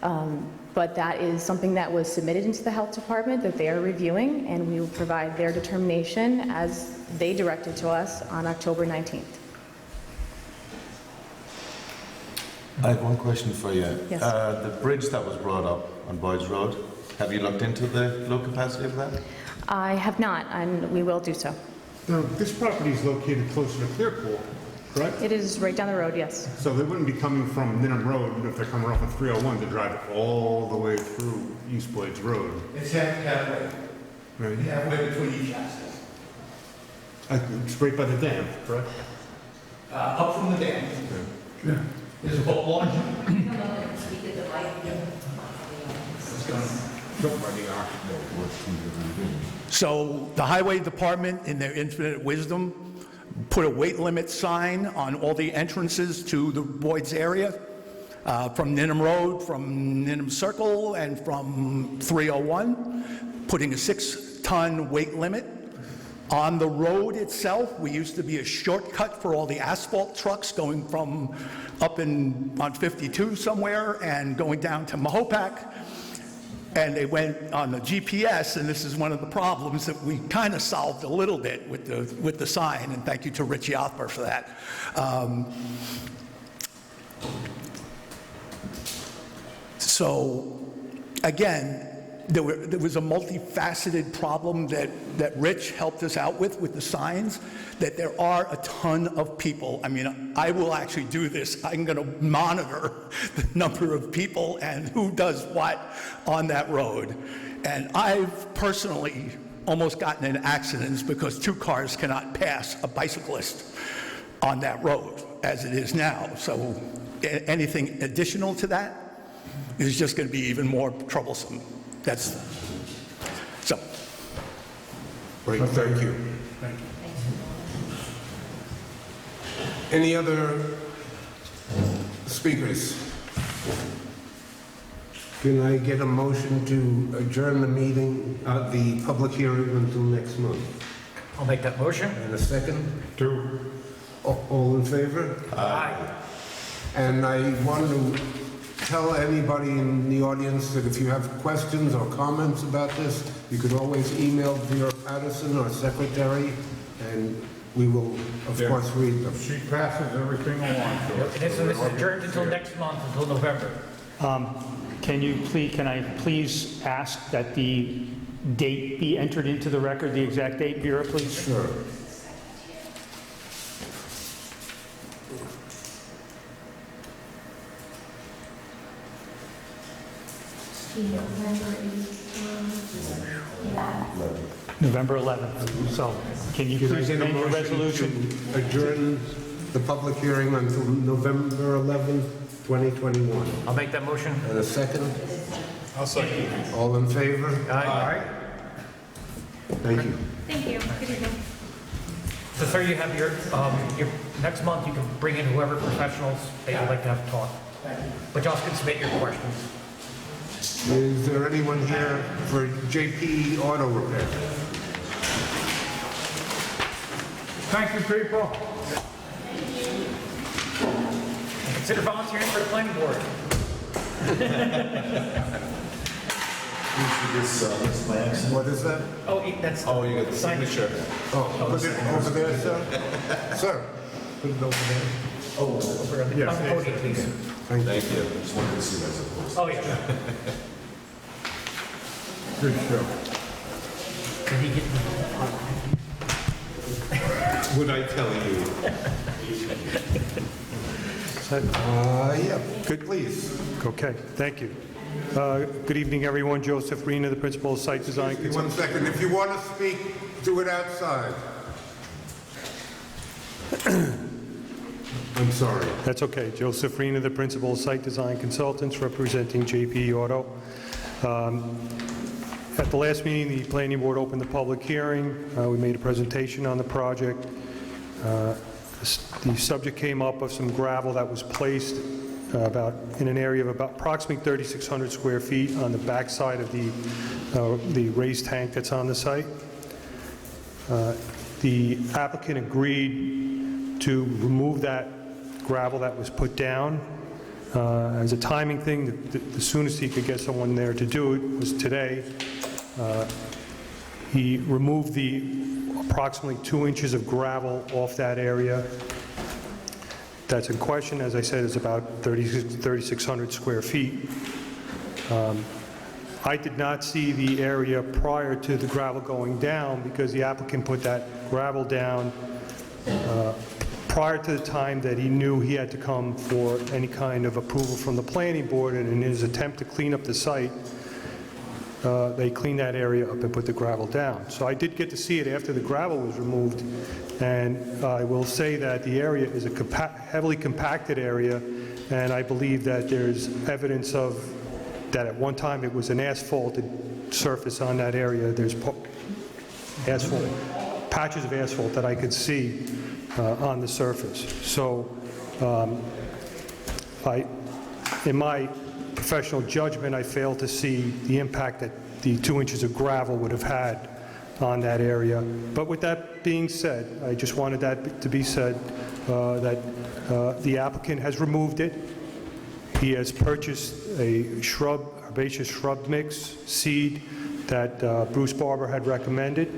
S5: But that is something that was submitted into the health department that they are reviewing, and we will provide their determination as they directed to us on October 19th.
S1: I have one question for you.
S5: Yes.
S1: The bridge that was brought up on Boyd's Road, have you looked into the flow capacity of that?
S5: I have not, and we will do so.
S2: Now, this property is located closer to Clearpool, correct?
S5: It is right down the road, yes.
S2: So they wouldn't be coming from Ninham Road if they're coming off of 301 to drive all the way through East Boyd's Road.
S13: It's halfway.
S2: Right.
S13: Halfway between each axis.
S2: Straight by the dam, correct?
S13: Up from the dam.
S2: Yeah.
S13: There's a boat launch.
S7: So the highway department, in their infinite wisdom, put a weight limit sign on all the entrances to the Boyd's area, from Ninham Road, from Ninham Circle, and from 301, putting a 6-ton weight limit. On the road itself, we used to be a shortcut for all the asphalt trucks going from up on 52 somewhere and going down to Mahopac. And they went on the GPS, and this is one of the problems that we kind of solved a little bit with the sign, and thank you to Richie Othmer for that. So, again, there was a multifaceted problem that Rich helped us out with the signs, that there are a ton of people. I mean, I will actually do this. I'm going to monitor the number of people and who does what on that road. And I've personally almost gotten in accidents because 2 cars cannot pass a bicyclist on that road as it is now. So anything additional to that is just going to be even more troublesome. That's so.
S8: Great, thank you. Any other speakers? Can I get a motion to adjourn the meeting, the public hearing until next month?
S3: I'll make that motion.
S8: And a second? All in favor?
S3: Aye.
S8: And I want to tell anybody in the audience that if you have questions or comments about this, you can always email Vera Patterson, our secretary, and we will, of course, read them.
S2: She passes everything along to us.
S3: This is adjourned until next month, until November.
S14: Can I please ask that the date be entered into the record, the exact date, Vera, please?
S8: Sure.
S14: November 11th. So can you
S8: Can I
S14: please
S8: get a
S14: amend your
S8: motion
S14: resolution?
S8: to adjourn the public hearing until November 11th, 2021?
S3: I'll make that motion.
S8: And a second?
S13: I'll second.
S8: All in favor?
S3: Aye.
S8: Thank you.
S5: Thank you. Good evening.
S3: So, sir, you have your next month, you can bring in whoever professionals that you'd like to have talk. But you also can submit your questions.
S8: Is there anyone here for JP Auto Repair?
S2: Thank you, people.
S3: Consider volunteering for the planning board.
S8: What is that?
S3: Oh, that's.
S1: Oh, you got the signature.
S8: Oh, put it over there, sir. Sir, put it over there.
S3: On the podium, please.
S8: Thank you.
S1: Thank you. Just wanted to see that, of course.
S3: Oh, yeah.
S2: Good show.
S3: Did he get
S1: Would I tell you?
S8: Yeah, good, please.
S15: Okay, thank you. Good evening, everyone. Joseph Rena, the principal of site design.
S8: One second, if you want to speak, do it outside. I'm sorry.
S15: That's okay. Joseph Rena, the principal of site design consultants representing JP Auto. At the last meeting, the planning board opened the public hearing. We made a presentation on the project. The subject came up of some gravel that was placed in an area of about approximately 3,600 square feet on the backside of the raised tank that's on the site. The applicant agreed to remove that gravel that was put down. As a timing thing, the soonest he could get someone there to do it was today. He removed the approximately 2 inches of gravel off that area. That's in question, as I said, is about 3,600 square feet. I did not see the area prior to the gravel going down because the applicant put that gravel down prior to the time that he knew he had to come for any kind of approval from the planning board, and in his attempt to clean up the site, they cleaned that area up and put the gravel down. So I did get to see it after the gravel was removed, and I will say that the area is a heavily compacted area, and I believe that there's evidence of that at one time it was an asphalted surface on that area. There's patches of asphalt that I could see on the surface. So in my professional judgment, I failed to see the impact that the 2 inches of gravel would have had on that area. But with that being said, I just wanted that to be said, that the applicant has removed it. He has purchased a herbaceous shrub mix seed that Bruce Barber had recommended.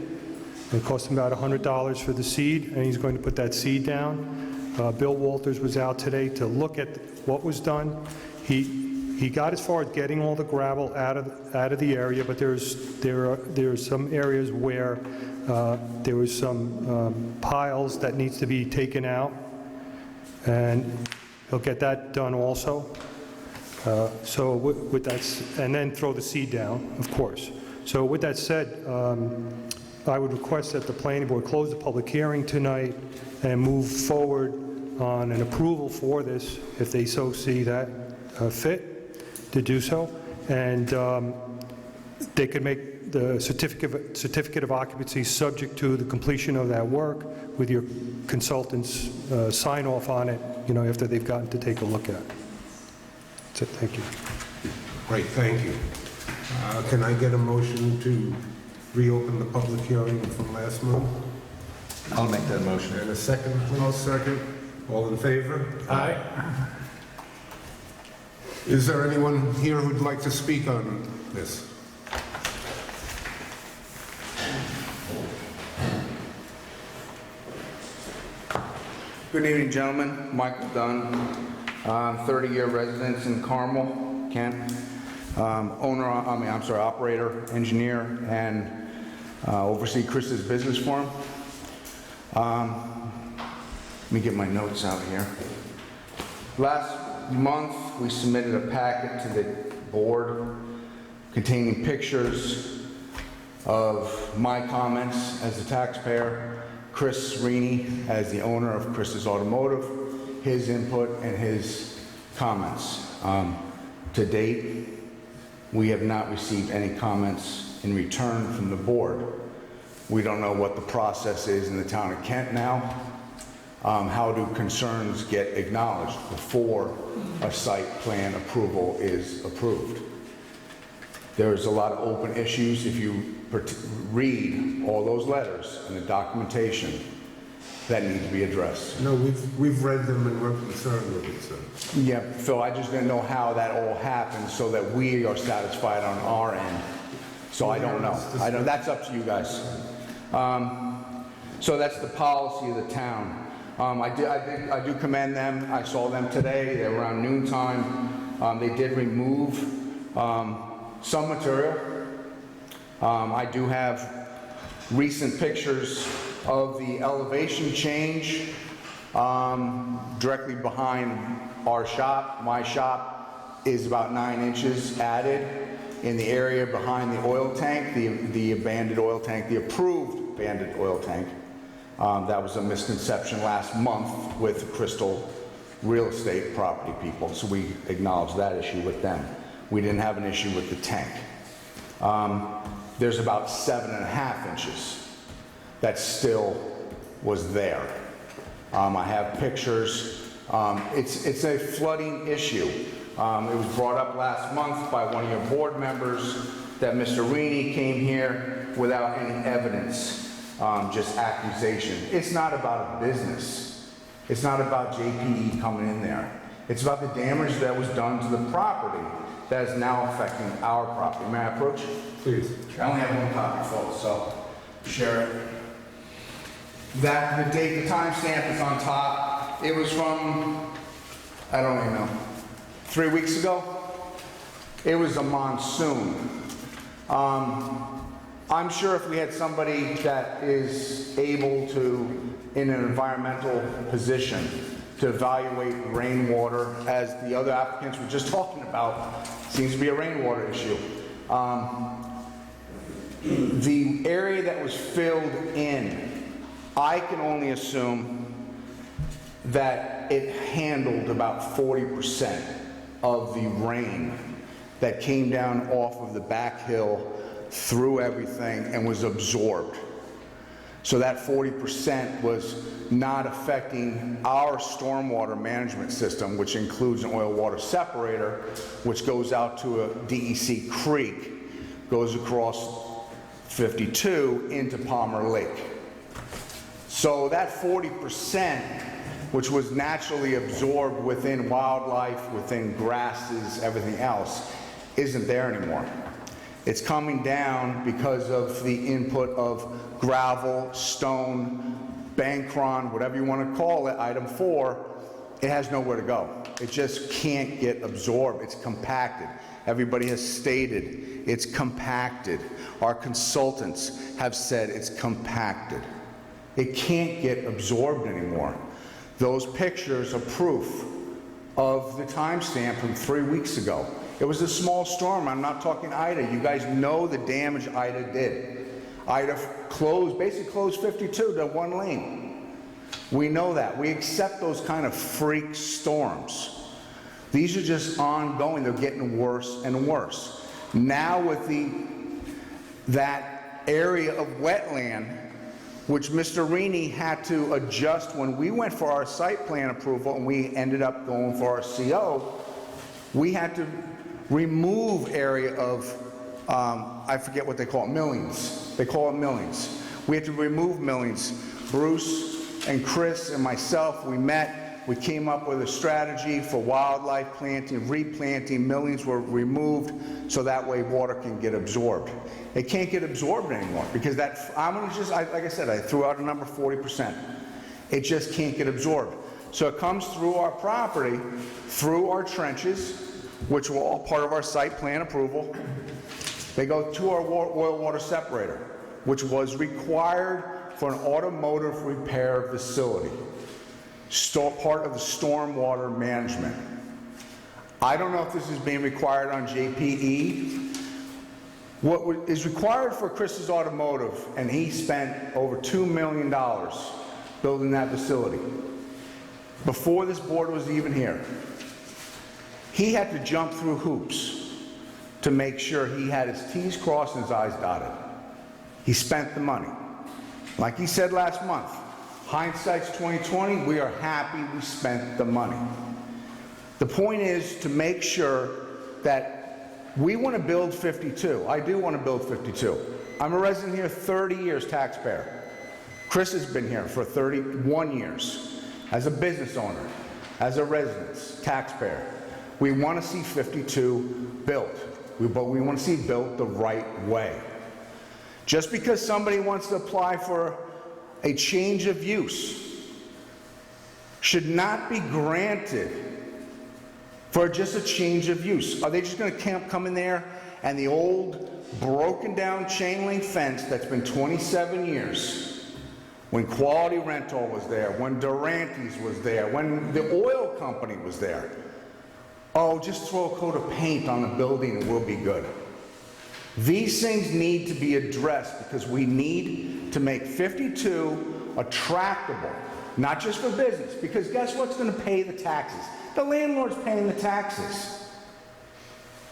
S15: It cost him about $100 for the seed, and he's going to put that seed down. Bill Walters was out today to look at what was done. He got as far as getting all the gravel out of the area, but there's some areas where there was some piles that needs to be taken out, and he'll get that done also. So with that, and then throw the seed down, of course. So with that said, I would request that the planning board close the public hearing tonight and move forward on an approval for this, if they so see that fit to do so. And they could make the certificate of occupancy subject to the completion of that work with your consultant's sign off on it, after they've gotten to take a look at it. That's it. Thank you.
S8: Great, thank you. Can I get a motion to reopen the public hearing from last month?
S1: I'll make that motion.
S8: And a second, please. I'll second. All in favor?
S3: Aye.
S8: Is there anyone here who'd like to speak on this?
S16: Good evening, gentlemen. Michael Dunn, 30-year residence in Carmel, Kent. Operator, engineer, and oversee Chris's business for him. Let me get my notes out here. Last month, we submitted a packet to the board containing pictures of my comments as the taxpayer, Chris Rini as the owner of Chris's Automotive, his input and his comments. To date, we have not received any comments in return from the board. We don't know what the process is in the town of Kent now. How do concerns get acknowledged before a site plan approval is approved? There's a lot of open issues. If you read all those letters and the documentation that need to be addressed.
S8: No, we've read them and we're concerned with it, sir.
S16: Yeah, Phil, I just didn't know how that all happened so that we are satisfied on our end. So I don't know. That's up to you guys. So that's the policy of the town. I do commend them. I saw them today. They were around noontime. They did remove some material. I do have recent pictures of the elevation change directly behind our shop. My shop is about 9 inches added in the area behind the oil tank, the abandoned oil tank, the approved abandoned oil tank. That was a misconception last month with Crystal Real Estate property people, so we acknowledged that issue with them. We didn't have an issue with the tank. There's about 7.5 inches that still was there. I have pictures. It's a flooding issue. It was brought up last month by one of your board members that Mr. Rini came here without any evidence, just accusation. It's not about a business. It's not about JPE coming in there. It's about the damage that was done to the property that is now affecting our property. May I approach?
S8: Please.
S16: I only have one copy, folks, so share it. The date, the timestamp is on top. It was from, I don't even know, 3 weeks ago. It was a monsoon. I'm sure if we had somebody that is able to, in an environmental position, to evaluate rainwater, as the other applicants were just talking about, seems to be a rainwater issue. The area that was filled in, I can only assume that it handled about 40% of the rain that came down off of the back hill through everything and was absorbed. So that 40% was not affecting our stormwater management system, which includes an oil water separator, which goes out to a DEC creek, goes across 52 into Palmer Lake. So that 40%, which was naturally absorbed within wildlife, within grasses, everything else, isn't there anymore. It's coming down because of the input of gravel, stone, Bancron, whatever you want to call it, item 4, it has nowhere to go. It just can't get absorbed. It's compacted. Everybody has stated it's compacted. Our consultants have said it's compacted. It can't get absorbed anymore. Those pictures are proof of the timestamp from 3 weeks ago. It was a small storm. I'm not talking Ida. You guys know the damage Ida did. Ida basically closed 52 to 1 lane. We know that. We accept those kind of freak storms. These are just ongoing. They're getting worse and worse. Now with that area of wetland, which Mr. Rini had to adjust when we went for our site plan approval and we ended up going for our CO, we had to remove area of, I forget what they call it, millings. They call it millings. We had to remove millings. Bruce and Chris and myself, we met. We came up with a strategy for wildlife planting, replanting. Millings were removed so that way water can get absorbed. It can't get absorbed anymore because that, like I said, I threw out a number 40%. It just can't get absorbed. So it comes through our property, through our trenches, which were all part of our site plan approval. They go to our oil water separator, which was required for an automotive repair facility. Part of the stormwater management. I don't know if this is being required on JPE. What is required for Chris's Automotive, and he spent over $2 million building that facility, before this board was even here. He had to jump through hoops to make sure he had his T's crossed and his I's dotted. He spent the money. Like he said last month, hindsight's 20/20, we are happy we spent the money. The point is to make sure that we want to build 52. I do want to build 52. I'm a resident here 30 years, taxpayer. Chris has been here for 31 years as a business owner, as a resident, taxpayer. We want to see 52 built, but we want to see built the right way. Just because somebody wants to apply for a change of use should not be granted for just a change of use. Are they just going to come in there and the old broken down chain link fence that's been 27 years, when Quality Rental was there, when Durante's was there, when the oil company was there, oh, just throw a coat of paint on the building and we'll be good. These things need to be addressed because we need to make 52 attractable, not just for business, because guess what's going to pay the taxes? The landlord's paying the taxes.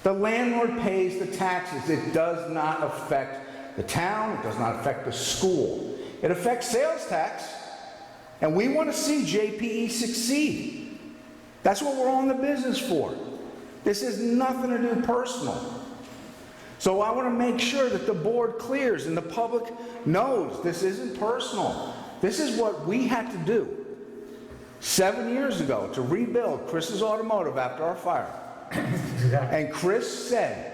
S16: The landlord pays the taxes. It does not affect the town. It does not affect the school. It affects sales tax. And we want to see JPE succeed. That's what we're on the business for. This has nothing to do personal. So I want to make sure that the board clears and the public knows this isn't personal. This is what we had to do 7 years ago to rebuild Chris's Automotive after our fire. And Chris said,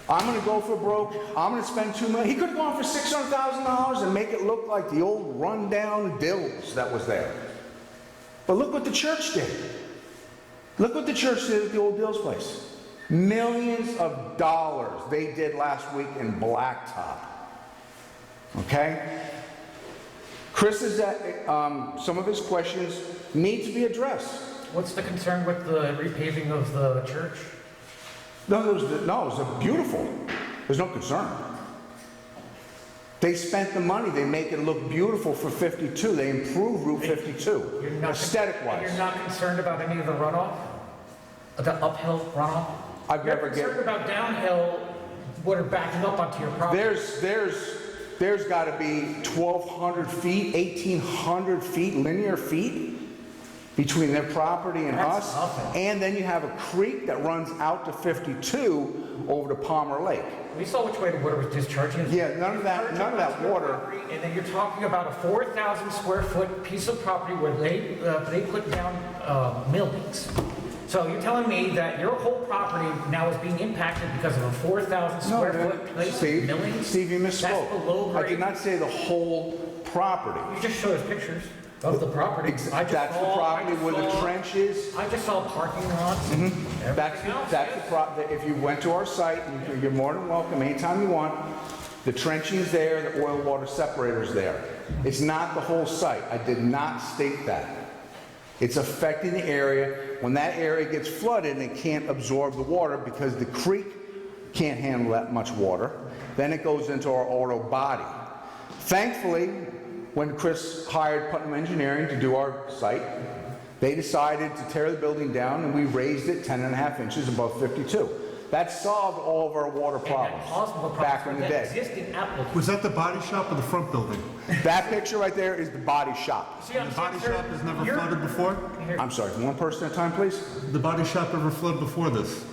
S16: I'm going to go for broke. I'm going to spend $2 million. He could have gone for $600,000 and make it look like the old rundown Dills that was there. But look what the church did. Look what the church did at the old Dills place. Millions of dollars they did last week in Blacktop. Okay? Chris is some of his questions need to be addressed.
S3: What's the concern with the repaving of the church?
S16: No, it was beautiful. There's no concern. They spent the money. They make it look beautiful for 52. They improve Route 52, aesthetic-wise.
S3: You're not concerned about any of the runoff? The uphill runoff? You're concerned about downhill, what are backing up onto your property?
S16: There's got to be 1,200 feet, 1,800 feet, linear feet between their property and us.
S3: Nothing.
S16: And then you have a creek that runs out to 52 over to Palmer Lake.
S3: We saw which way the water was discharging.
S16: Yeah, none of that water.
S3: And then you're talking about a 4,000 square foot piece of property where they put down millings. So you're telling me that your whole property now is being impacted because of a 4,000 square foot place of millings?
S16: Steve, you misspoke.
S3: That's below grade.
S16: I did not say the whole property.
S3: You just showed us pictures of the property.
S16: That's the property where the trench is.
S3: I just saw parking lots.
S16: That's the property. If you went to our site, you're more than welcome anytime you want. The trenching's there, the oil water separator's there. It's not the whole site. I did not state that. It's affecting the area. When that area gets flooded and it can't absorb the water because the creek can't handle that much water, then it goes into our auto body. Thankfully, when Chris hired Putnam Engineering to do our site, they decided to tear the building down and we raised it 10.5 inches above 52. That solved all of our water problems back in the day.
S17: Was that the body shop or the front building?
S16: That picture right there is the body shop.
S17: The body shop has never flooded before?
S16: I'm sorry, one person at a time, please.
S17: The body shop ever flooded before this?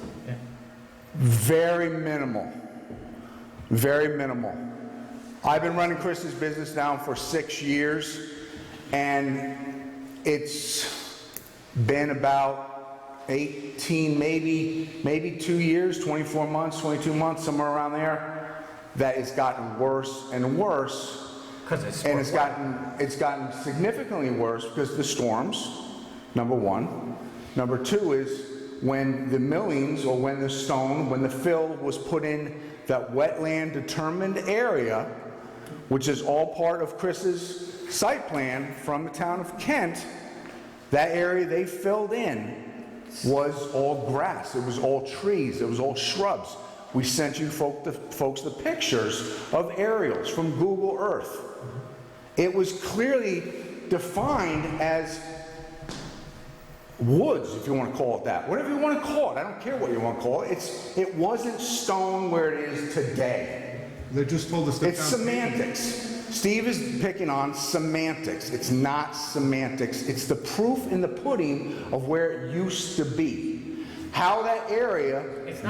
S16: Very minimal. Very minimal. I've been running Chris's business now for 6 years, and it's been about 18, maybe 2 years, 24 months, 22 months, somewhere around there, that it's gotten worse and worse. And it's gotten significantly worse because the storms, number one. Number two is when the millings, or when the stone, when the fill was put in that wetland determined area, which is all part of Chris's site plan from the town of Kent, that area they filled in was all grass, it was all trees, it was all shrubs. We sent you folks the pictures of aerials from Google Earth. It was clearly defined as woods, if you want to call it that. Whatever you want to call it, I don't care what you want to call it. It wasn't stone where it is today.
S17: They just told us
S16: it's semantics. Steve is picking on semantics. It's not semantics. It's the proof in the pudding of where it used to be. How that area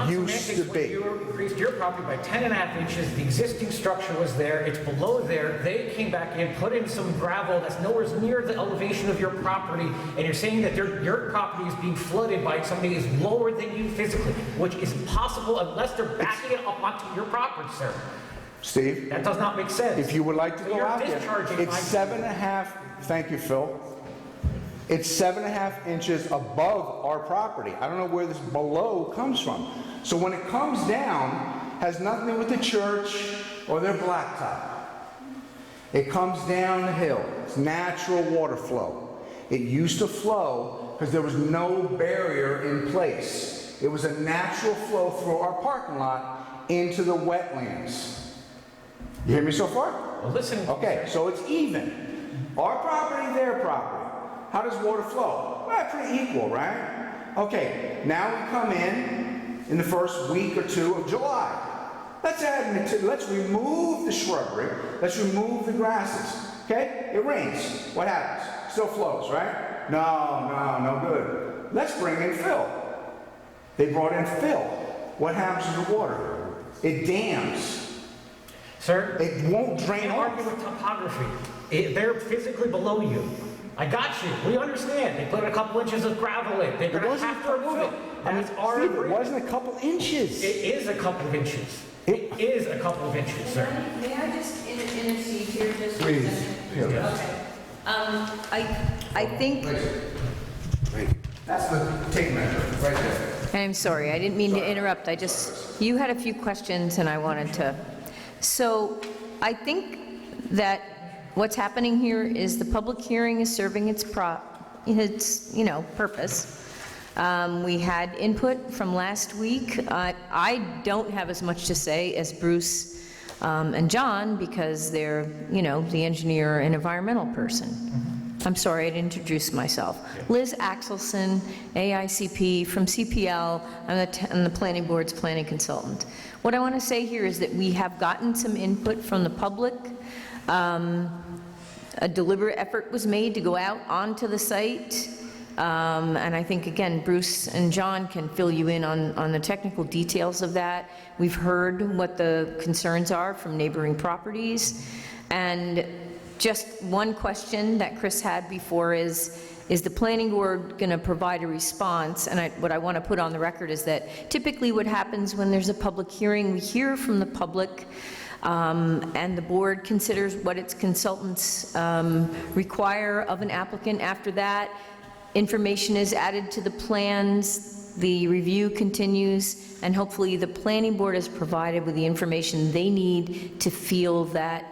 S16: used to be.
S3: You increased your property by 10.5 inches. The existing structure was there. It's below there. They came back in, put in some gravel that's nowhere near the elevation of your property, and you're saying that your property is being flooded by somebody who's lower than you physically, which is impossible unless they're backing it up onto your property, sir.
S16: Steve?
S3: That does not make sense.
S16: If you would like to go out there, it's 7.5, thank you, Phil. It's 7.5 inches above our property. I don't know where this below comes from. So when it comes down, has nothing to do with the church or their blacktop. It comes down the hill. It's natural water flow. It used to flow because there was no barrier in place. It was a natural flow through our parking lot into the wetlands. You hear me so far?
S3: Well, listen.
S16: Okay, so it's even. Our property, their property. How does water flow? Well, pretty equal, right? Okay, now we come in the first week or two of July. Let's remove the shrubbery. Let's remove the grasses. Okay? It rains. What happens? Still flows, right? No good. Let's bring in fill. They brought in fill. What happens to the water? It dams.
S3: Sir,
S16: it won't drain off.
S3: Argue with topography. They're physically below you. I got you. We understand. They put a couple inches of gravel in. They're going to have to remove it. That's our agreement.
S16: It wasn't a couple inches.
S3: It is a couple of inches. It is a couple of inches, sir.
S18: May I just intercede here just for a
S16: Please.
S18: second? Okay. I think...
S16: That's the tape measure, right there.
S18: I'm sorry, I didn't mean to interrupt. You had a few questions and I wanted to... So I think that what's happening here is the public hearing is serving its purpose. We had input from last week. I don't have as much to say as Bruce and John because they're, the engineer and environmental person. I'm sorry, I didn't introduce myself. Liz Axelson, AICP from CPL. I'm the planning board's planning consultant. What I want to say here is that we have gotten some input from the public. A deliberate effort was made to go out onto the site. And I think, again, Bruce and John can fill you in on the technical details of that. We've heard what the concerns are from neighboring properties. And just one question that Chris had before is the planning board going to provide a response? And what I want to put on the record is that typically what happens when there's a public hearing, we hear from the public. and the board considers what its consultants require of an applicant. After that, information is added to the plans, the review continues, and hopefully the planning board is provided with the information they need to feel that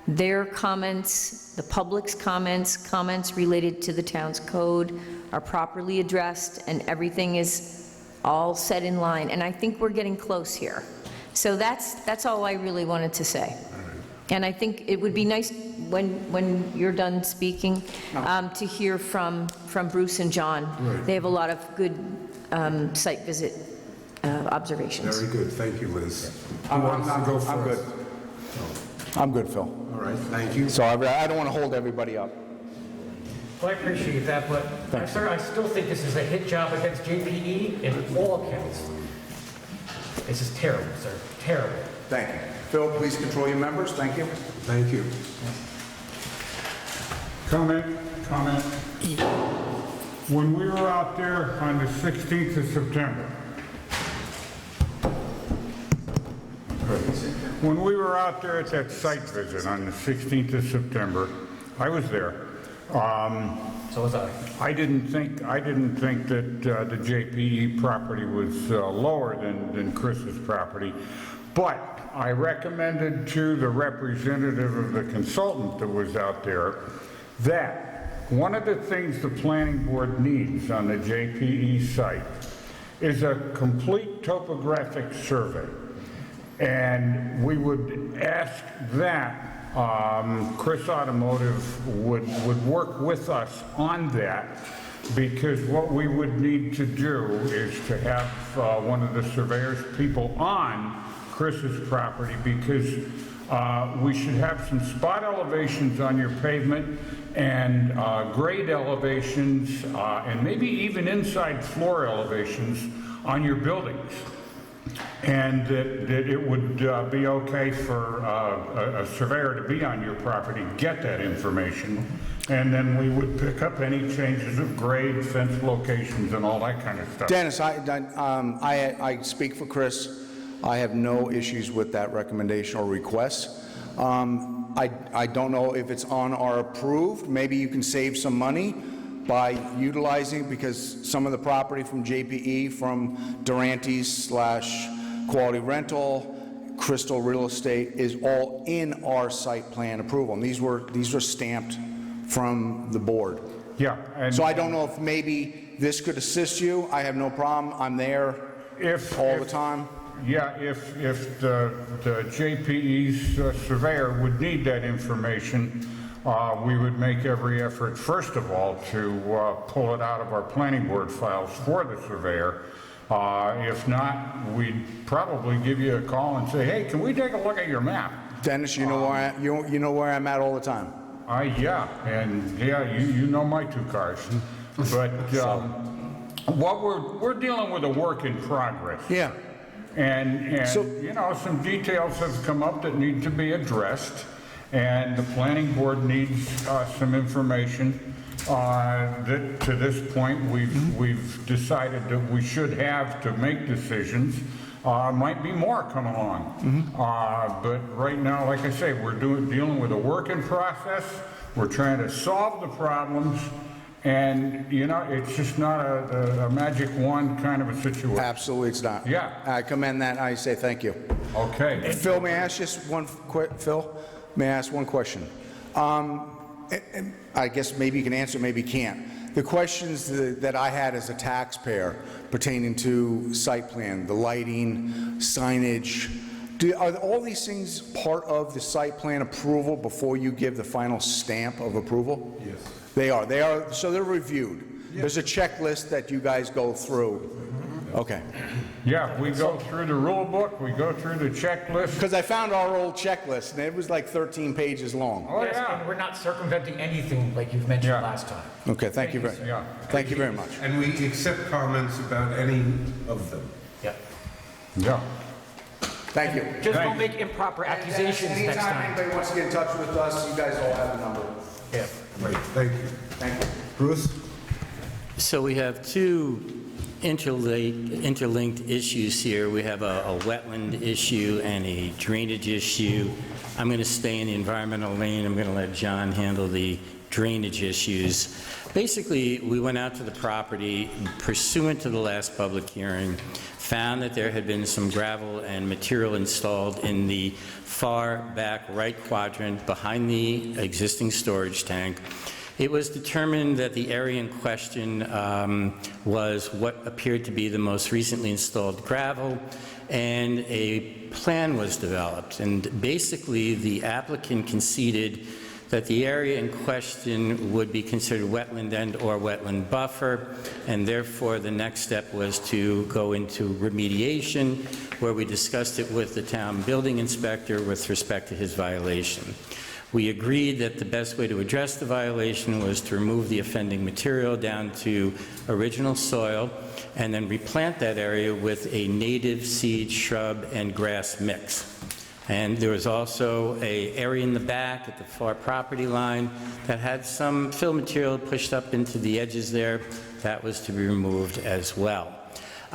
S18: their comments, the public's comments, comments related to the town's code are properly addressed and everything is all set in line. And I think we're getting close here. So that's all I really wanted to say. And I think it would be nice when you're done speaking to hear from Bruce and John.
S8: Right.
S18: They have a lot of good site visit observations.
S8: Very good, thank you, Liz.
S16: I'm
S8: Go
S16: good.
S8: first.
S16: I'm good, Phil.
S8: All right, thank you.
S16: So I don't want to hold everybody up.
S3: Well, I appreciate that, but I still think this is a hit job against JPE in all accounts. This is terrible, sir, terrible.
S16: Thank you. Phil, please control your members. Thank you.
S8: Thank you.
S2: Comment. When we were out there on the 16th of September, when we were out there at that site visit on the 16th of September, I was there.
S3: So was I.
S2: I didn't think that the JPE property was lower than Chris's property, but I recommended to the representative of the consultant that was out there that one of the things the planning board needs on the JPE site is a complete topographic survey. And we would ask that Chris Automotive would work with us on that, because what we would need to do is to have one of the surveyor's people on Chris's property, because we should have some spot elevations on your pavement and grade elevations and maybe even inside floor elevations on your buildings. And that it would be okay for a surveyor to be on your property, get that information, and then we would pick up any changes of grade, fence locations, and all that kind of stuff.
S16: Dennis, I speak for Chris. I have no issues with that recommendation or request. I don't know if it's on our approved. Maybe you can save some money by utilizing, because some of the property from JPE, from Durante's / Quality Rental, Crystal Real Estate, is all in our site plan approval. And these were stamped from the board.
S2: Yeah.
S16: So I don't know if maybe this could assist you. I have no problem. I'm there all the time.
S2: Yeah, if the JPE's surveyor would need that information, we would make every effort, first of all, to pull it out of our planning board files for the surveyor. If not, we'd probably give you a call and say, hey, can we take a look at your map?
S16: Dennis, you know where I'm at all the time.
S2: Yeah, and yeah, you know my two cars. But what we're dealing with a work in progress.
S16: Yeah.
S2: And so, you know, some details have come up that need to be addressed, and the planning board needs some information that to this point we've decided that we should have to make decisions. Might be more come along. But right now, like I say, we're dealing with a work in process. We're trying to solve the problems. And, you know, it's just not a magic wand kind of a situation.
S16: Absolutely, it's not.
S2: Yeah.
S16: I commend that, and I say thank you.
S2: Okay.
S16: Phil, may I ask just one question? I guess maybe you can answer, maybe you can't. The questions that I had as a taxpayer pertaining to site plan, the lighting, signage, are all these things part of the site plan approval before you give the final stamp of approval?
S8: Yes.
S16: They are, so they're reviewed. Yeah. There's a checklist that you guys go through. Okay.
S2: Yeah, we go through the rule book, we go through the checklist.
S16: Because I found our old checklist, and it was like 13 pages long.
S2: Oh,
S3: Yes,
S2: yeah.
S3: and we're not circumventing anything like you've mentioned last time.
S16: Okay, thank you very much.
S8: And we accept comments about any of them.
S3: Yeah.
S2: Yeah.
S16: Thank you.
S3: Just don't make improper accusations next
S16: Anytime
S3: time.
S16: anybody wants to get in touch with us, you guys all have the number.
S3: Yeah.
S8: Right, thank you.
S16: Thank you.
S8: Bruce?
S4: So we have two interlinked issues here. We have a wetland issue and a drainage issue. I'm going to stay in the environmental lane. I'm going to let John handle the drainage issues. Basically, we went out to the property pursuant to the last public hearing, found that there had been some gravel and material installed in the far back right quadrant behind the existing storage tank. It was determined that the area in question was what appeared to be the most recently installed gravel, and a plan was developed. And basically, the applicant conceded that the area in question would be considered wetland and/or wetland buffer, and therefore the next step was to go into remediation, where we discussed it with the town building inspector with respect to his violation. We agreed that the best way to address the violation was to remove the offending material down to original soil and then replant that area with a native seed, shrub, and grass mix. And there was also an area in the back at the far property line that had some fill material pushed up into the edges there. That was to be removed as well.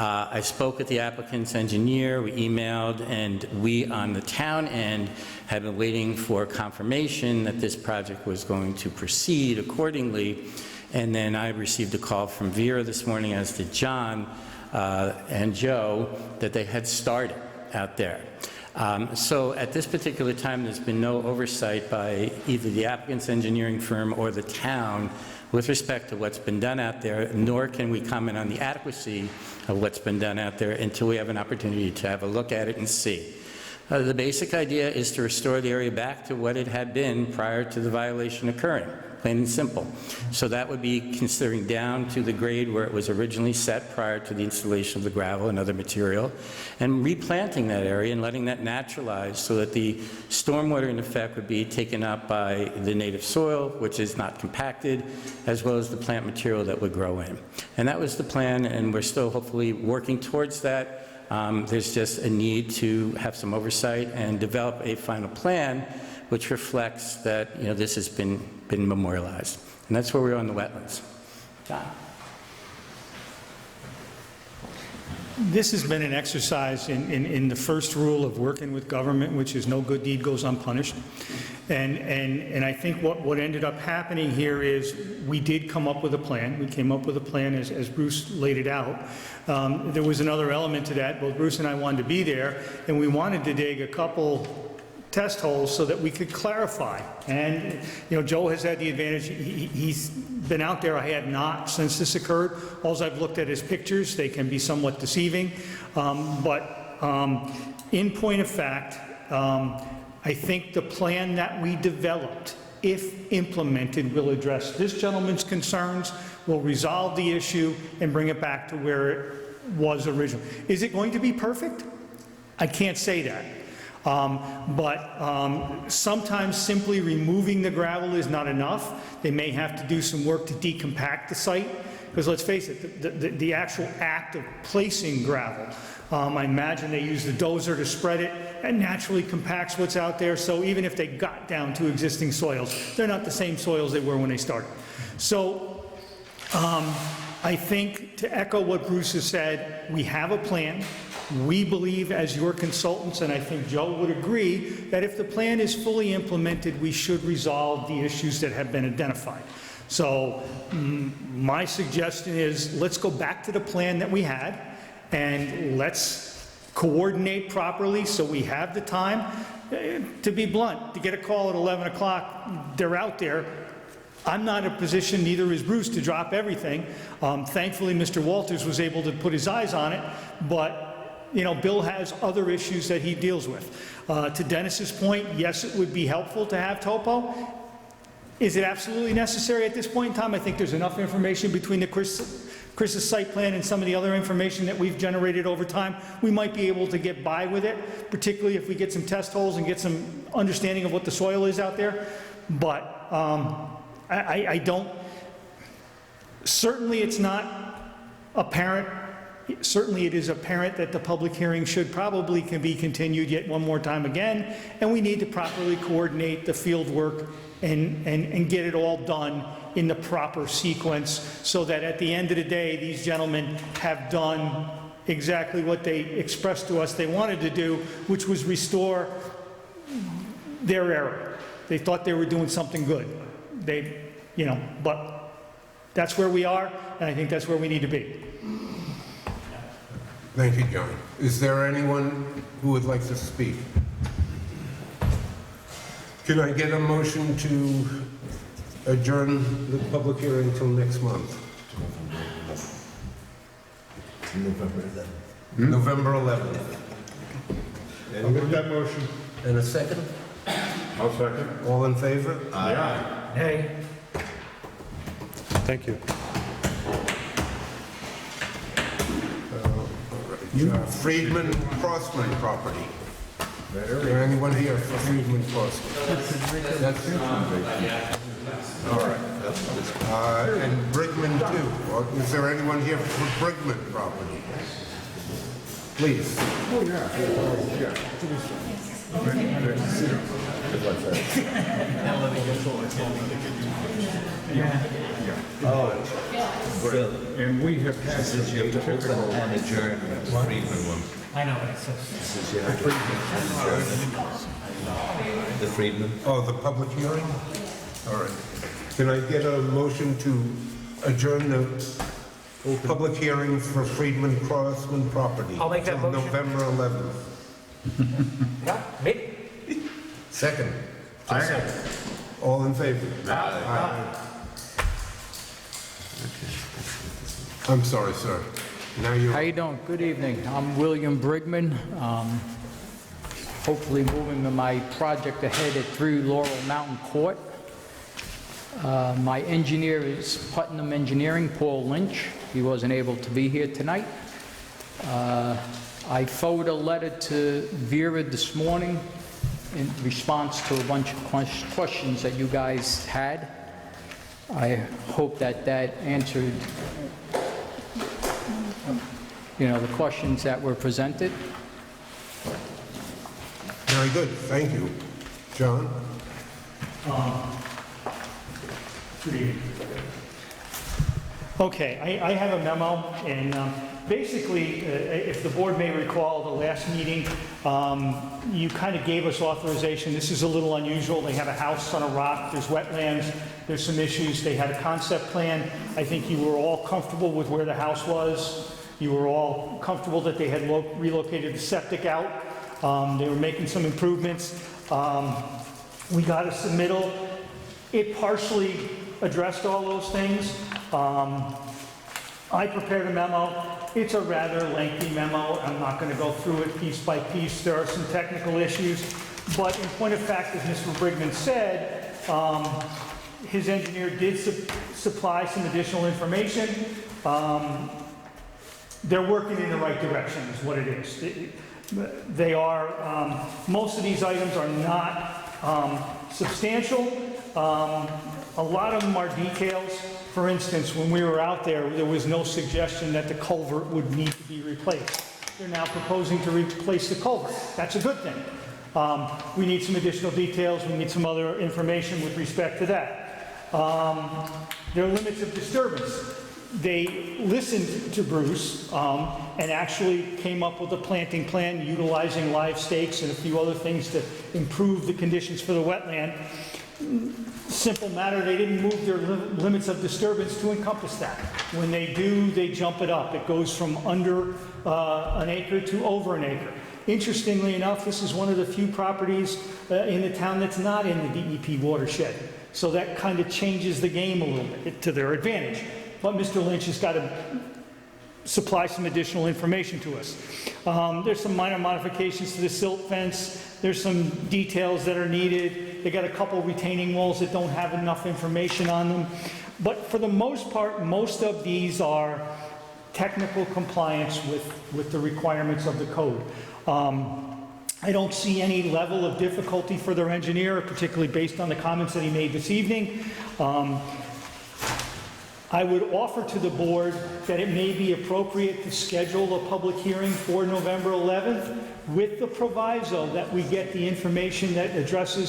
S4: I spoke with the applicant's engineer, we emailed, and we on the town end had been waiting for confirmation that this project was going to proceed accordingly. And then I received a call from Vera this morning, as did John and Joe, that they had started out there. So at this particular time, there's been no oversight by either the applicant's engineering firm or the town with respect to what's been done out there, nor can we comment on the adequacy of what's been done out there until we have an opportunity to have a look at it and see. The basic idea is to restore the area back to what it had been prior to the violation occurring, plain and simple. So that would be considering down to the grade where it was originally set prior to the installation of the gravel and other material, and replanting that area and letting that naturalize so that the stormwater in effect would be taken up by the native soil, which is not compacted, as well as the plant material that would grow in. And that was the plan, and we're still hopefully working towards that. There's just a need to have some oversight and develop a final plan which reflects that, you know, this has been memorialized. And that's where we are on the wetlands. John?
S14: This has been an exercise in the first rule of working with government, which is no good deed goes unpunished. And I think what ended up happening here is we did come up with a plan. We came up with a plan as Bruce laid it out. There was another element to that. Both Bruce and I wanted to be there, and we wanted to dig a couple test holes so that we could clarify. And, you know, Joe has had the advantage. He's been out there. I had not since this occurred. All I've looked at is pictures. They can be somewhat deceiving. In point of fact, I think the plan that we developed, if implemented, will address this gentleman's concerns, will resolve the issue, and bring it back to where it was originally. Is it going to be perfect? I can't say that. Sometimes simply removing the gravel is not enough. They may have to do some work to decompact the site, because let's face it, the actual act of placing gravel, I imagine they use the dozer to spread it, and naturally compacts what's out there. So even if they got down to existing soils, they're not the same soils they were when they started. So I think, to echo what Bruce has said, we have a plan. We believe, as your consultants, and I think Joe would agree, that if the plan is fully implemented, we should resolve the issues that have been identified. So my suggestion is, let's go back to the plan that we had, and let's coordinate properly so we have the time. To be blunt, to get a call at 11 o'clock, they're out there. I'm not in a position, neither is Bruce, to drop everything. Thankfully, Mr. Walters was able to put his eyes on it, but you know, Bill has other issues that he deals with. To Dennis's point, yes, it would be helpful to have topo. Is it absolutely necessary at this point in time? I think there's enough information between Chris's site plan and some of the other information that we've generated over time. We might be able to get by with it, particularly if we get some test holes and get some understanding of what the soil is out there. But I don't, certainly it's not apparent. Certainly it is apparent that the public hearing should probably can be continued yet one more time again, and we need to properly coordinate the field work and get it all done in the proper sequence, so that at the end of the day, these gentlemen have done exactly what they expressed to us they wanted to do, which was restore their error. They thought they were doing something good. But that's where we are, and I think that's where we need to be.
S8: Thank you, John. Is there anyone who would like to speak? Can I get a motion to adjourn the public hearing until next month? November 11th.
S2: I'll make that motion.
S8: And a second?
S2: I'll second.
S8: All in favor?
S2: Yeah.
S3: Hey.
S15: Thank you.
S8: Friedman Crossman property. Is there anyone here for Friedman Crossman? All right. And Brigman too. Or is there anyone here for Brigman property? Please.
S2: Oh, yeah. And we have had this
S1: You have to open and adjourn the Friedman one.
S3: I know, but it's
S1: This is your the Friedman.
S8: Oh, the public hearing? All right. Can I get a motion to adjourn the public hearing for Friedman Crossman property?
S3: I'll make that
S8: till
S3: motion.
S8: November 11th.
S3: Yeah, me?
S8: Second. All in favor? Aye. I'm sorry, sir. Now you're...
S19: How you doing? Good evening. I'm William Brigman. Hopefully moving my project ahead at 3 Laurel Mountain Court. My engineer is Putnam Engineering, Paul Lynch. He wasn't able to be here tonight. I forwarded a letter to Vera this morning in response to a bunch of questions that you guys had. I hope that answered the questions that were presented.
S8: Very good, thank you. John?
S14: Okay, I have a memo, and basically, if the board may recall, the last meeting, you kind of gave us authorization. This is a little unusual. They have a house on a rock, there's wetlands, there's some issues. They had a concept plan. I think you were all comfortable with where the house was. You were all comfortable that they had relocated the septic out. They were making some improvements. We got a submittal. It partially addressed all those things. I prepared a memo. It's a rather lengthy memo. I'm not going to go through it piece by piece. There are some technical issues. But in point of fact, as Mr. Brigman said, his engineer did supply some additional information. They're working in the right direction is what it is. They are, most of these items are not substantial. A lot of them are details. For instance, when we were out there, there was no suggestion that the culvert would need to be replaced. They're now proposing to replace the culvert. That's a good thing. We need some additional details. We need some other information with respect to that. There are limits of disturbance. They listened to Bruce and actually came up with a planting plan utilizing live stakes and a few other things to improve the conditions for the wetland. Simple matter, they didn't move their limits of disturbance to encompass that. When they do, they jump it up. It goes from under an acre to over an acre. Interestingly enough, this is one of the few properties in the town that's not in the DEP watershed. So that kind of changes the game a little bit to their advantage. But Mr. Lynch has got to supply some additional information to us. There's some minor modifications to the silt fence. There's some details that are needed. They got a couple retaining walls that don't have enough information on them. But for the most part, most of these are technical compliance with the requirements of the code. I don't see any level of difficulty for their engineer, particularly based on the comments that he made this evening. I would offer to the board that it may be appropriate to schedule a public hearing for November 11th with the proviso that we get the information that addresses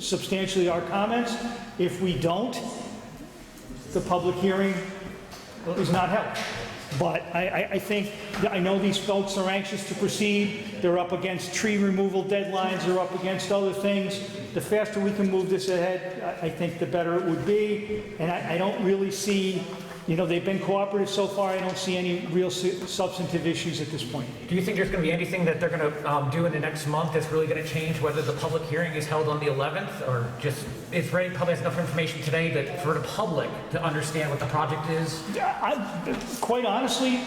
S14: substantially our comments. If we don't, the public hearing is not held. But I think, I know these folks are anxious to proceed. They're up against tree removal deadlines, they're up against other things. The faster we can move this ahead, I think the better it would be. And I don't really see, you know, they've been cooperative so far. I don't see any real substantive issues at this point.
S3: Do you think there's going to be anything that they're going to do in the next month that's really going to change whether the public hearing is held on the 11th or just, it's ready, probably has enough information today that for the public to understand what the project is?
S14: Quite honestly,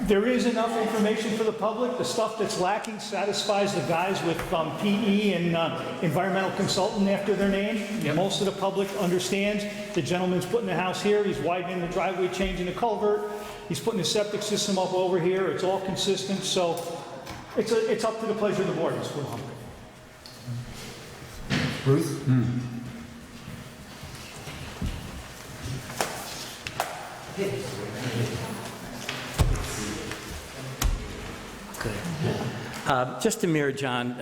S14: there is enough information for the public. The stuff that's lacking satisfies the guys with PE and environmental consultant after their name.
S3: Yep.
S14: Most of the public understands. The gentleman's putting the house here, he's widening the driveway, changing the culvert, he's putting the septic system up over here, it's all consistent, so it's up to the pleasure of the board. It's what I'm-
S8: Bruce?
S4: Just to mirror John,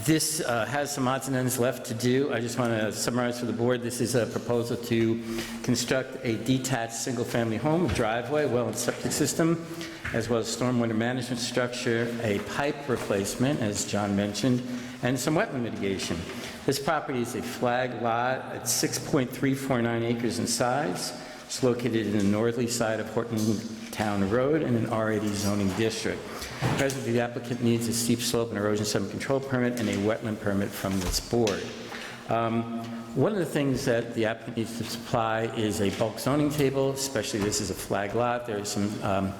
S4: this has some odds and ends left to do. I just want to summarize for the board. This is a proposal to construct a detached single-family home, a driveway, well and septic system, as well as stormwater management structure, a pipe replacement, as John mentioned, and some wetland mitigation. This property is a flag lot. It's 6.349 acres in size. It's located in the northerly side of Horton Town Road in an R80 zoning district. Presently, the applicant needs a steep slope and erosion sediment control permit and a wetland permit from this board. One of the things that the applicant needs to supply is a bulk zoning table, especially this is a flag lot. There are some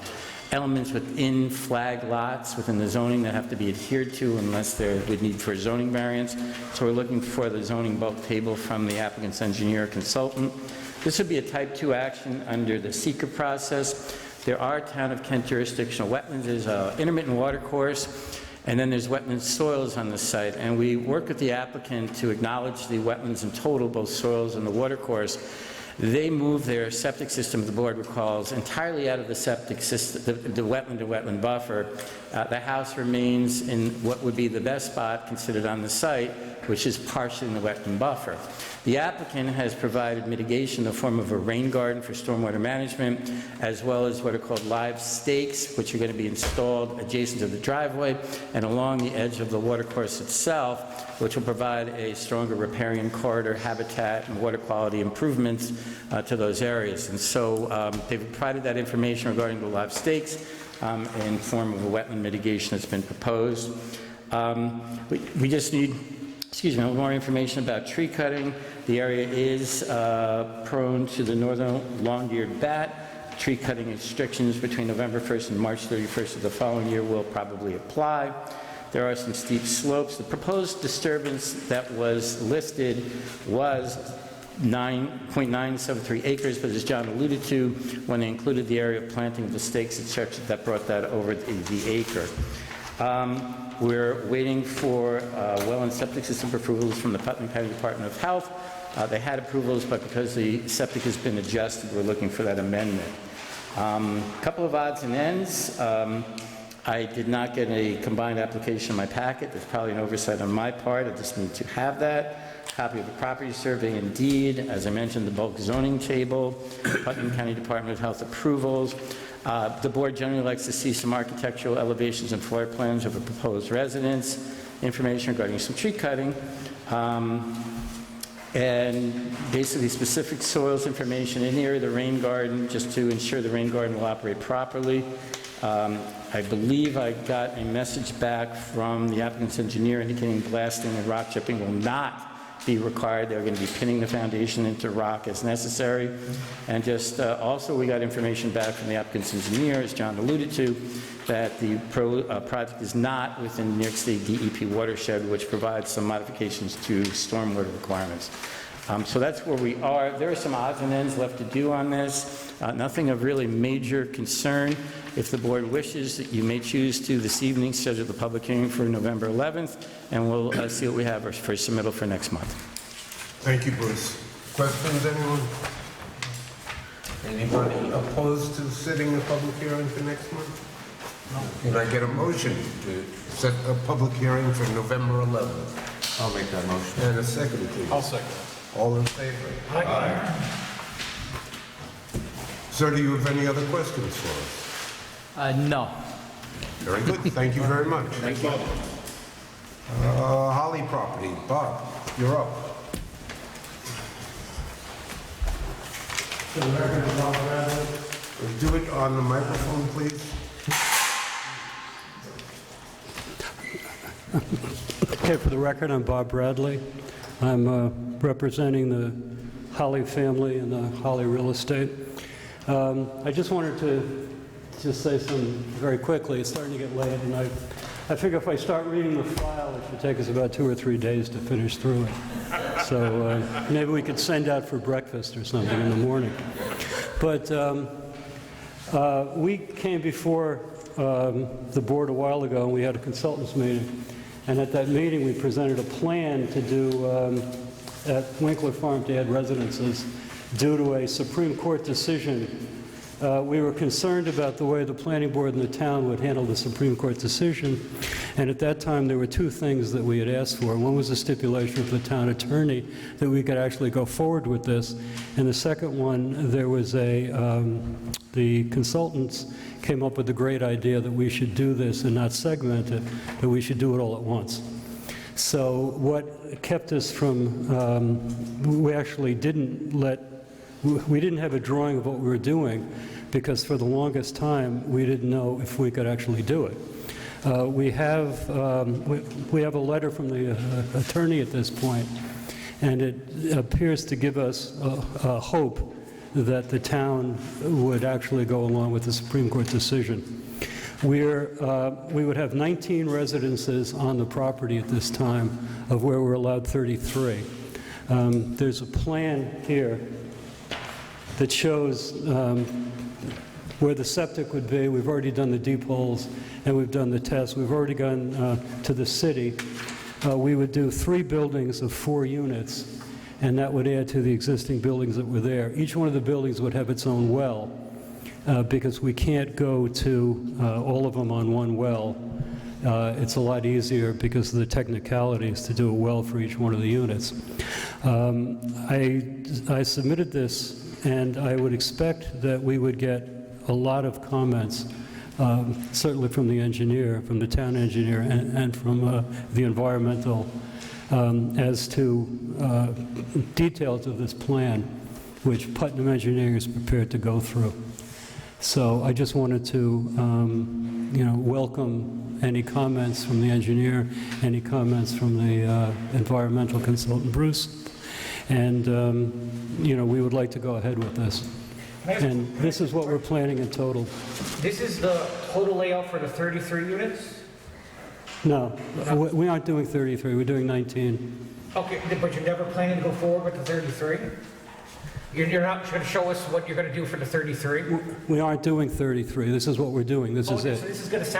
S4: elements within flag lots within the zoning that have to be adhered to unless there would need for a zoning variance. So we're looking for the zoning bulk table from the applicant's engineer consultant. This would be a type 2 action under the seeker process. There are town of Kent jurisdictional wetlands. There's an intermittent water course, and then there's wetland soils on the site. And we work with the applicant to acknowledge the wetlands in total, both soils and the water course. They move their septic system, the board recalls, entirely out of the septic system, the wetland to wetland buffer. The house remains in what would be the best spot considered on the site, which is partially in the wetland buffer. The applicant has provided mitigation in the form of a rain garden for stormwater management, as well as what are called live stakes, which are going to be installed adjacent to the driveway and along the edge of the watercourse itself, which will provide a stronger riparian corridor habitat and water quality improvements to those areas. And so they've provided that information regarding the live stakes in form of a wetland mitigation that's been proposed. We just need more information about tree cutting. The area is prone to the northern long-eared bat. Tree cutting restrictions between November 1st and March 31st of the following year will probably apply. There are some steep slopes. The proposed disturbance that was listed was 9.973 acres, but as John alluded to, when they included the area of planting of the stakes, etc., that brought that over the acre. We're waiting for well and septic system approvals from the Putnam County Department of Health. They had approvals, but because the septic has been adjusted, we're looking for that amendment. A couple of odds and ends. I did not get a combined application in my packet. There's probably an oversight on my part. I just need to have that. Copy of the property survey and deed. As I mentioned, the bulk zoning table, Putnam County Department of Health approvals. The board generally likes to see some architectural elevations and floor plans of a proposed residence, information regarding some tree cutting, and basically specific soils information in the area of the rain garden, just to ensure the rain garden will operate properly. I believe I got a message back from the applicant's engineer indicating blasting and rock chipping will not be required. They're going to be pinning the foundation into rock as necessary. And just also we got information back from the applicant's engineer, as John alluded to, that the project is not within New York State DEP watershed, which provides some modifications to stormwater requirements. So that's where we are. There are some odds and ends left to do on this. Nothing of really major concern. If the board wishes, you may choose to this evening schedule the public hearing for November 11th, and we'll see what we have for submittal for next month.
S8: Thank you, Bruce. Questions, anyone? Anybody opposed to setting a public hearing for next month? No. Can I get a motion to set a public hearing for November 11th?
S17: I'll make that motion.
S8: And a second, please.
S17: I'll second.
S8: All in favor?
S3: Aye.
S8: Sir, do you have any other questions for us?
S19: No.
S8: Very good, thank you very much.
S19: Thank you.
S8: Holly property, Bob, you're up. Do it on the microphone, please.
S20: Okay, for the record, I'm Bob Bradley. I'm representing the Holly family and the Holly real estate. I just wanted to just say something very quickly. It's starting to get late, and I figure if I start reading the file, it should take us about 2 or 3 days to finish through it. So maybe we could send out for breakfast or something in the morning. But we came before the board a while ago, and we had a consultants meeting. And at that meeting, we presented a plan to do at Winkler Farm to add residences due to a Supreme Court decision. We were concerned about the way the planning board in the town would handle the Supreme Court decision. And at that time, there were 2 things that we had asked for. One was a stipulation of the town attorney that we could actually go forward with this. And the second one, there was the consultants came up with the great idea that we should do this and not segment it, that we should do it all at once. So what kept us from, we actually didn't have a drawing of what we were doing because for the longest time we didn't know if we could actually do it. We have a letter from the attorney at this point, and it appears to give us a hope that the town would actually go along with the Supreme Court decision. We would have 19 residences on the property at this time, of where we're allowed 33. There's a plan here that shows where the septic would be. We've already done the deep holes, and we've done the tests. We've already gone to the city. We would do 3 buildings of 4 units, and that would add to the existing buildings that were there. Each one of the buildings would have its own well, because we can't go to all of them on one well. It's a lot easier because of the technicalities to do a well for each one of the units. I submitted this, and I would expect that we would get a lot of comments, certainly from the engineer, from the town engineer, and from the environmental, as to details of this plan, which Putnam Engineering is prepared to go through. So I just wanted to, welcome any comments from the engineer, any comments from the environmental consultant, Bruce, and, we would like to go ahead with this. And this is what we're planning in total.
S3: This is the total layout for the 33 units?
S20: No, we aren't doing 33, we're doing 19.
S3: Okay, but you're never planning to go forward with the 33? You're not going to show us what you're going to do for the 33?
S20: We aren't doing 33. This is what we're doing. This is it.
S3: So this is going to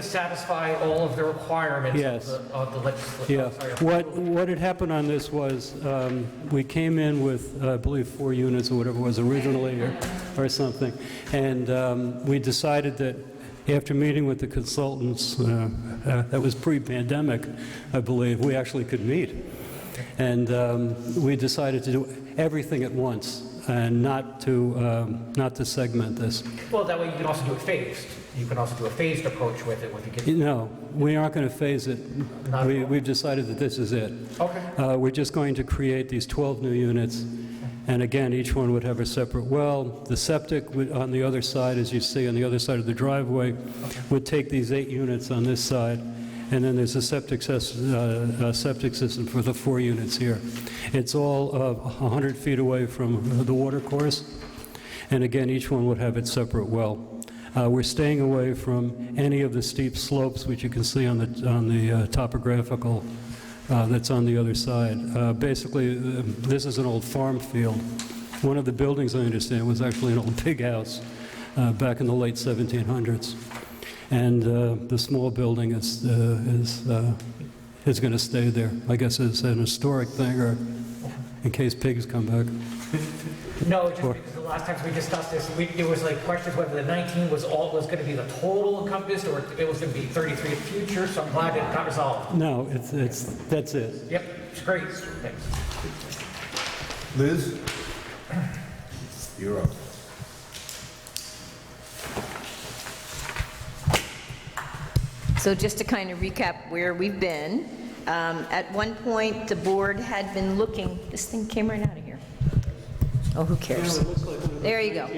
S3: satisfy all of the requirements
S20: Yes.
S3: of the legislation.
S20: Yeah. What had happened on this was we came in with, I believe, 4 units or whatever it was originally or something. And we decided that after meeting with the consultants, that was pre-pandemic, I believe, we actually could meet. And we decided to do everything at once and not to segment this.
S3: Well, that way you can also do it phased. You can also do a phased approach with it.
S20: No, we aren't going to phase it. We've decided that this is it.
S3: Okay.
S20: We're just going to create these 12 new units. And again, each one would have a separate well. The septic on the other side, as you see on the other side of the driveway, would take these 8 units on this side. And then there's a septic system for the 4 units here. It's all 100 feet away from the water course. And again, each one would have its separate well. We're staying away from any of the steep slopes, which you can see on the topographical that's on the other side. Basically, this is an old farm field. One of the buildings, I understand, was actually an old pig house back in the late 1700s. And the small building is going to stay there. I guess it's an historic thing, or in case pigs come back.
S3: No, just because the last time we discussed this, it was like questions whether the 19 was going to be the total encompassed, or it was going to be 33 in the future. So I'm glad it got resolved.
S20: No, that's it.
S3: Yep, it's great. Thanks.
S8: Liz, you're up.
S18: So just to kind of recap where we've been, at one point, the board had been looking, this thing came right out of here. Oh, who cares? There you go.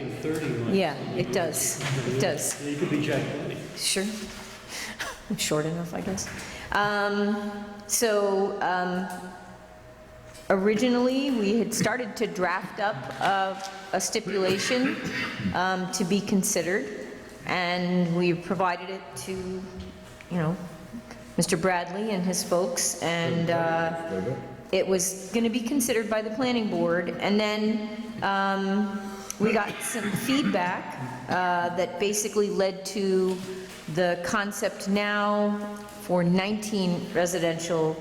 S18: Yeah, it does. It does.
S14: You could be Jack Benny.
S18: Sure. I'm short enough, I guess. Originally, we had started to draft up a stipulation to be considered, and we provided it to, you know, Mr. Bradley and his folks, and it was going to be considered by the planning board, and then we got some feedback that basically led to the concept now for 19 residential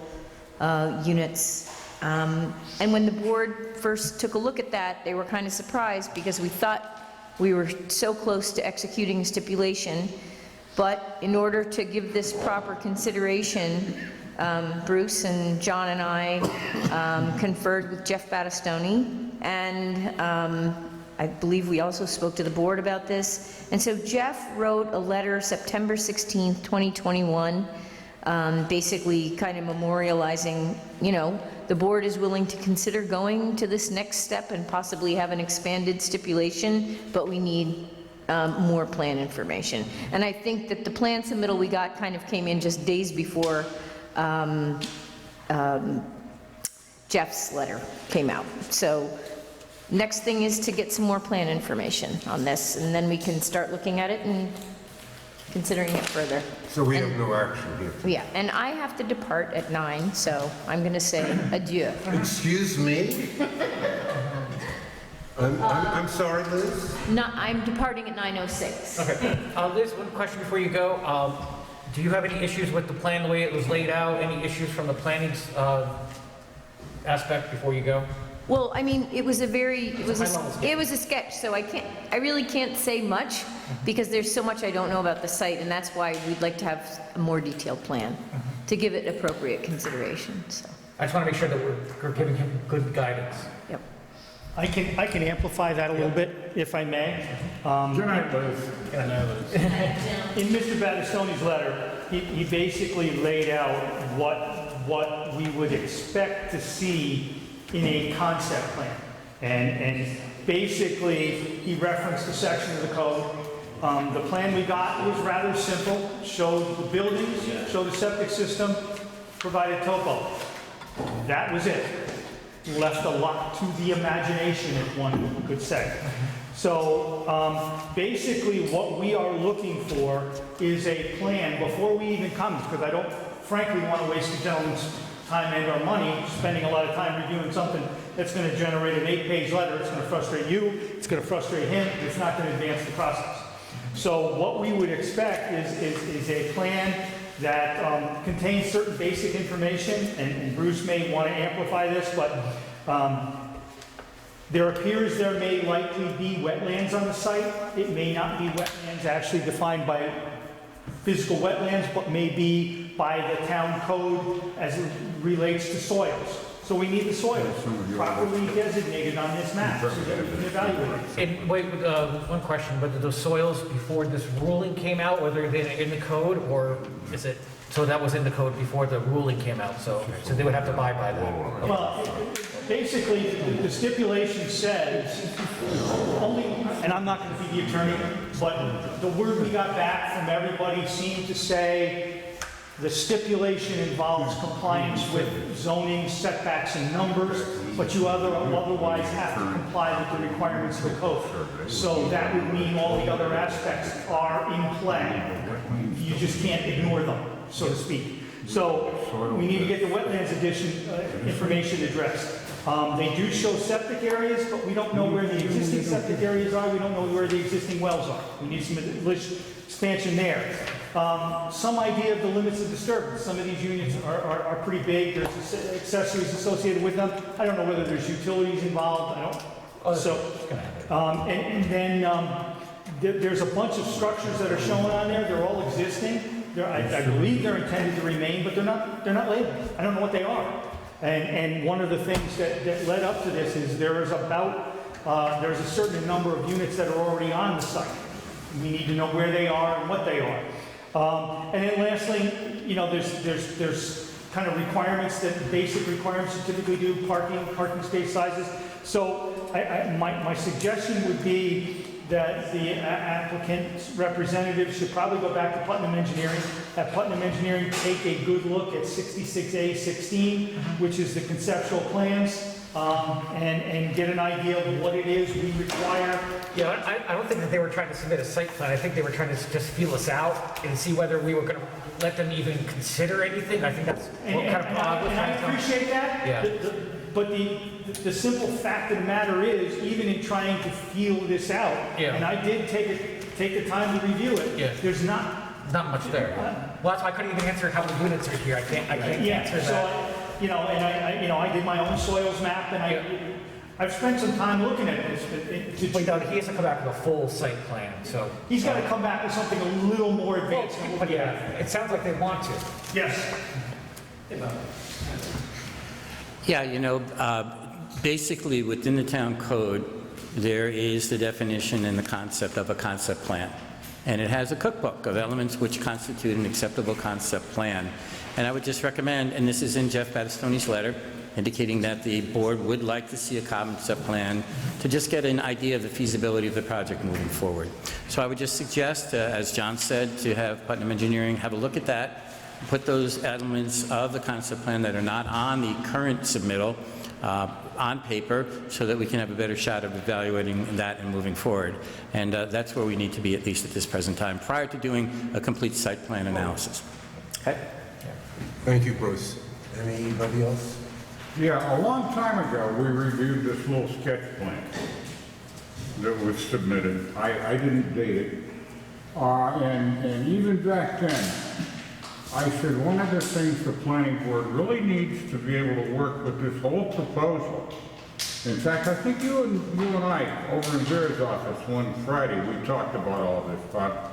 S18: units. And when the board first took a look at that, they were kind of surprised because we thought we were so close to executing a stipulation. But in order to give this proper consideration, Bruce and John and I conferred with Jeff Battistoni, and I believe we also spoke to the board about this. And so Jeff wrote a letter September 16th, 2021, basically kind of memorializing, you know, the board is willing to consider going to this next step and possibly have an expanded stipulation, but we need more plan information. And I think that the plan submittal we got kind of came in just days before Jeff's letter came out. So next thing is to get some more plan information on this, and then we can start looking at it and considering it further.
S8: So we have no action here.
S18: Yeah, and I have to depart at 9, so I'm going to say adieu.
S8: Excuse me? I'm sorry, Liz?
S18: No, I'm departing at 9:06.
S3: Okay. Liz, one question before you go. Do you have any issues with the plan, the way it was laid out? Any issues from the planning aspect before you go?
S18: Well, I mean, it was a sketch, so I really can't say much because there's so much I don't know about the site, and that's why we'd like to have a more detailed plan to give it appropriate consideration, so.
S3: I just want to make sure that we're giving him good guidance.
S18: Yep.
S14: I can amplify that a little bit, if I may.
S2: Good night, Liz.
S14: In Mr. Battistoni's letter, he basically laid out what we would expect to see in a concept plan. And basically, he referenced a section of the code. The plan we got was rather simple, showed the buildings, showed the septic system, provided topo. That was it. Left a lot to the imagination, if one could say. So basically what we are looking for is a plan before we even come, because I don't frankly want to waste the gentleman's time and our money spending a lot of time reviewing something that's going to generate an 8-page letter. It's going to frustrate you, it's going to frustrate him, it's not going to advance the process. So what we would expect is a plan that contains certain basic information, and Bruce may want to amplify this, but there appears there may likely be wetlands on the site. It may not be wetlands actually defined by physical wetlands, but may be by the town code as it relates to soils. So we need the soils properly designated on this map so that we can evaluate it.
S3: And wait, one question, whether those soils before this ruling came out, whether they're in the code, or is it, so that was in the code before the ruling came out, so they would have to abide by that?
S14: Well, basically, the stipulation says only, and I'm not going to be the attorney, but the word we got back from everybody seemed to say the stipulation involves compliance with zoning, setbacks, and numbers, but you otherwise have to comply with the requirements of the code. So that would mean all the other aspects are in play. You just can't ignore them, so to speak. So we need to get the wetlands information addressed. They do show septic areas, but we don't know where the existing septic areas are. We don't know where the existing wells are. We need some expansion there. Some idea of the limits of disturbance. Some of these units are pretty big. There's accessories associated with them. I don't know whether there's utilities involved. I don't. So, and then there's a bunch of structures that are shown on there. They're all existing. I believe they're intended to remain, but they're not labeled. I don't know what they are. And one of the things that led up to this is there's a certain number of units that are already on the site. We need to know where they are and what they are. And then lastly, you know, there's kind of requirements that, basic requirements you typically do, parking space sizes. So my suggestion would be that the applicant's representative should probably go back to Putnam Engineering, have Putnam Engineering take a good look at 66A16, which is the conceptual plans, and get an idea of what it is we require.
S3: Yeah, I don't think that they were trying to submit a site plan. I think they were trying to just feel us out and see whether we were going to let them even consider anything. I think that's what kind of Bob was
S14: And I
S3: trying to tell us.
S14: appreciate that.
S3: Yeah.
S14: But the simple fact of the matter is, even in trying to feel this out,
S3: Yeah.
S14: and I did take the time to review it,
S3: Yeah.
S14: there's not
S3: much there. Well, that's why I couldn't even answer how many units are here. I can't answer
S14: so,
S3: that.
S14: you know, and I did my own soils map, and I've spent some time looking at this.
S3: Wait, no, he has to come back with a full site plan, so.
S14: He's got to come back with something a little more advanced.
S3: But yeah, it sounds like they want to.
S14: Yes.
S4: Yeah, you know, basically within the town code, there is the definition and the concept of a concept plan. And it has a cookbook of elements which constitute an acceptable concept plan. And I would just recommend, and this is in Jeff Battistoni's letter, indicating that the board would like to see a concept plan to just get an idea of the feasibility of the project moving forward. So I would just suggest, as John said, to have Putnam Engineering have a look at that, put those elements of the concept plan that are not on the current submittal on paper so that we can have a better shot of evaluating that and moving forward. And that's where we need to be, at least at this present time, prior to doing a complete site plan analysis. Okay?
S8: Thank you, Bruce. Anybody else?
S2: Yeah, a long time ago, we reviewed this little sketch plan that was submitted. I didn't date it. And even back then, I said one of the things the planning board really needs to be able to work with this whole proposal. In fact, I think you and I, over in Vera's office one Friday, we talked about all this, Bob.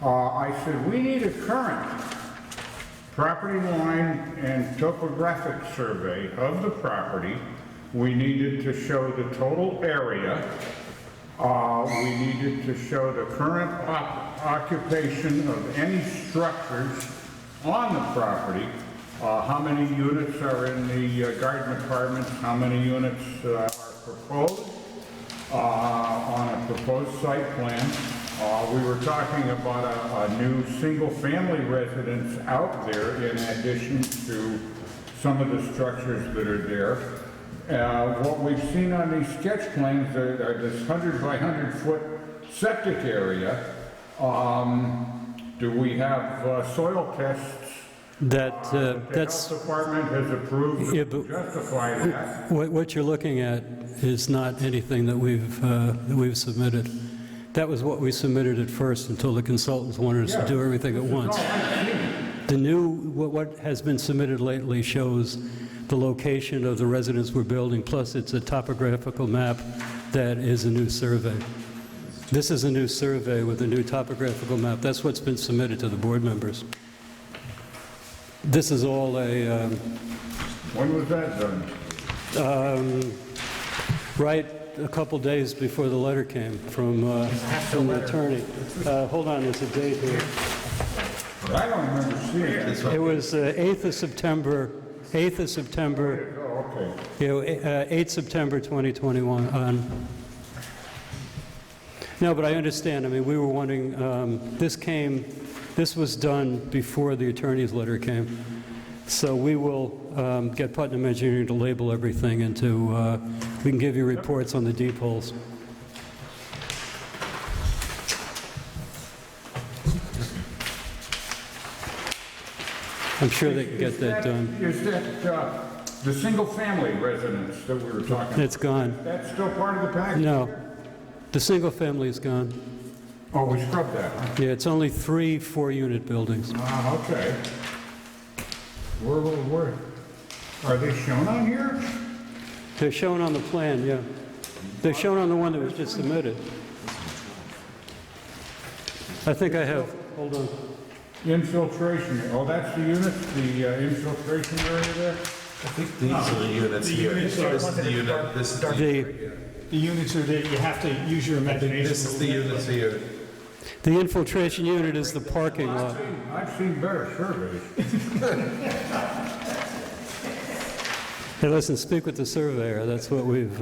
S2: I said, we need a current property line and topographic survey of the property. We needed to show the total area. We needed to show the current occupation of any structures on the property, how many units are in the garden apartments, how many units are proposed on a proposed site plan. We were talking about a new single-family residence out there in addition to some of the structures that are there. What we've seen on these sketch plans are this 100 by 100 foot septic area. Do we have soil tests? The health department has approved to justify that.
S20: What you're looking at is not anything that we've submitted. That was what we submitted at first until the consultants wanted us to do everything at once. The new, what has been submitted lately shows the location of the residence we're building, plus it's a topographical map that is a new survey. This is a new survey with a new topographical map. That's what's been submitted to the board members. This is all a...
S2: when was that done?
S20: Right a couple days before the letter came from the attorney. Hold on, there's a date here.
S2: I don't remember seeing it.
S20: It was 8th of September, 8th of September,
S2: Oh, okay.
S20: 8 September 2021. No, but I understand. I mean, we were wanting, this was done before the attorney's letter came. So we will get Putnam Engineering to label everything and we can give you reports on the deep holes. I'm sure they can get that done.
S2: Is that the single-family residence that we were talking about?
S20: It's gone.
S2: That's still part of the package?
S20: No, the single family is gone.
S2: Oh, we scrubbed that, huh?
S20: Yeah, it's only 3 4-unit buildings.
S2: Okay. Where? Are they shown on here?
S20: They're shown on the plan, yeah. They're shown on the one that was just submitted. I think I have, hold on.
S2: Infiltration, oh, that's the unit, the infiltration area there?
S17: I think these are the units here. This is the unit, this is the unit.
S14: The units are there, you have to use your imagination.
S17: This is the units here.
S20: The infiltration unit is the parking lot.
S2: I've seen better surveys.
S20: Hey, listen, speak with the surveyor. That's what we've...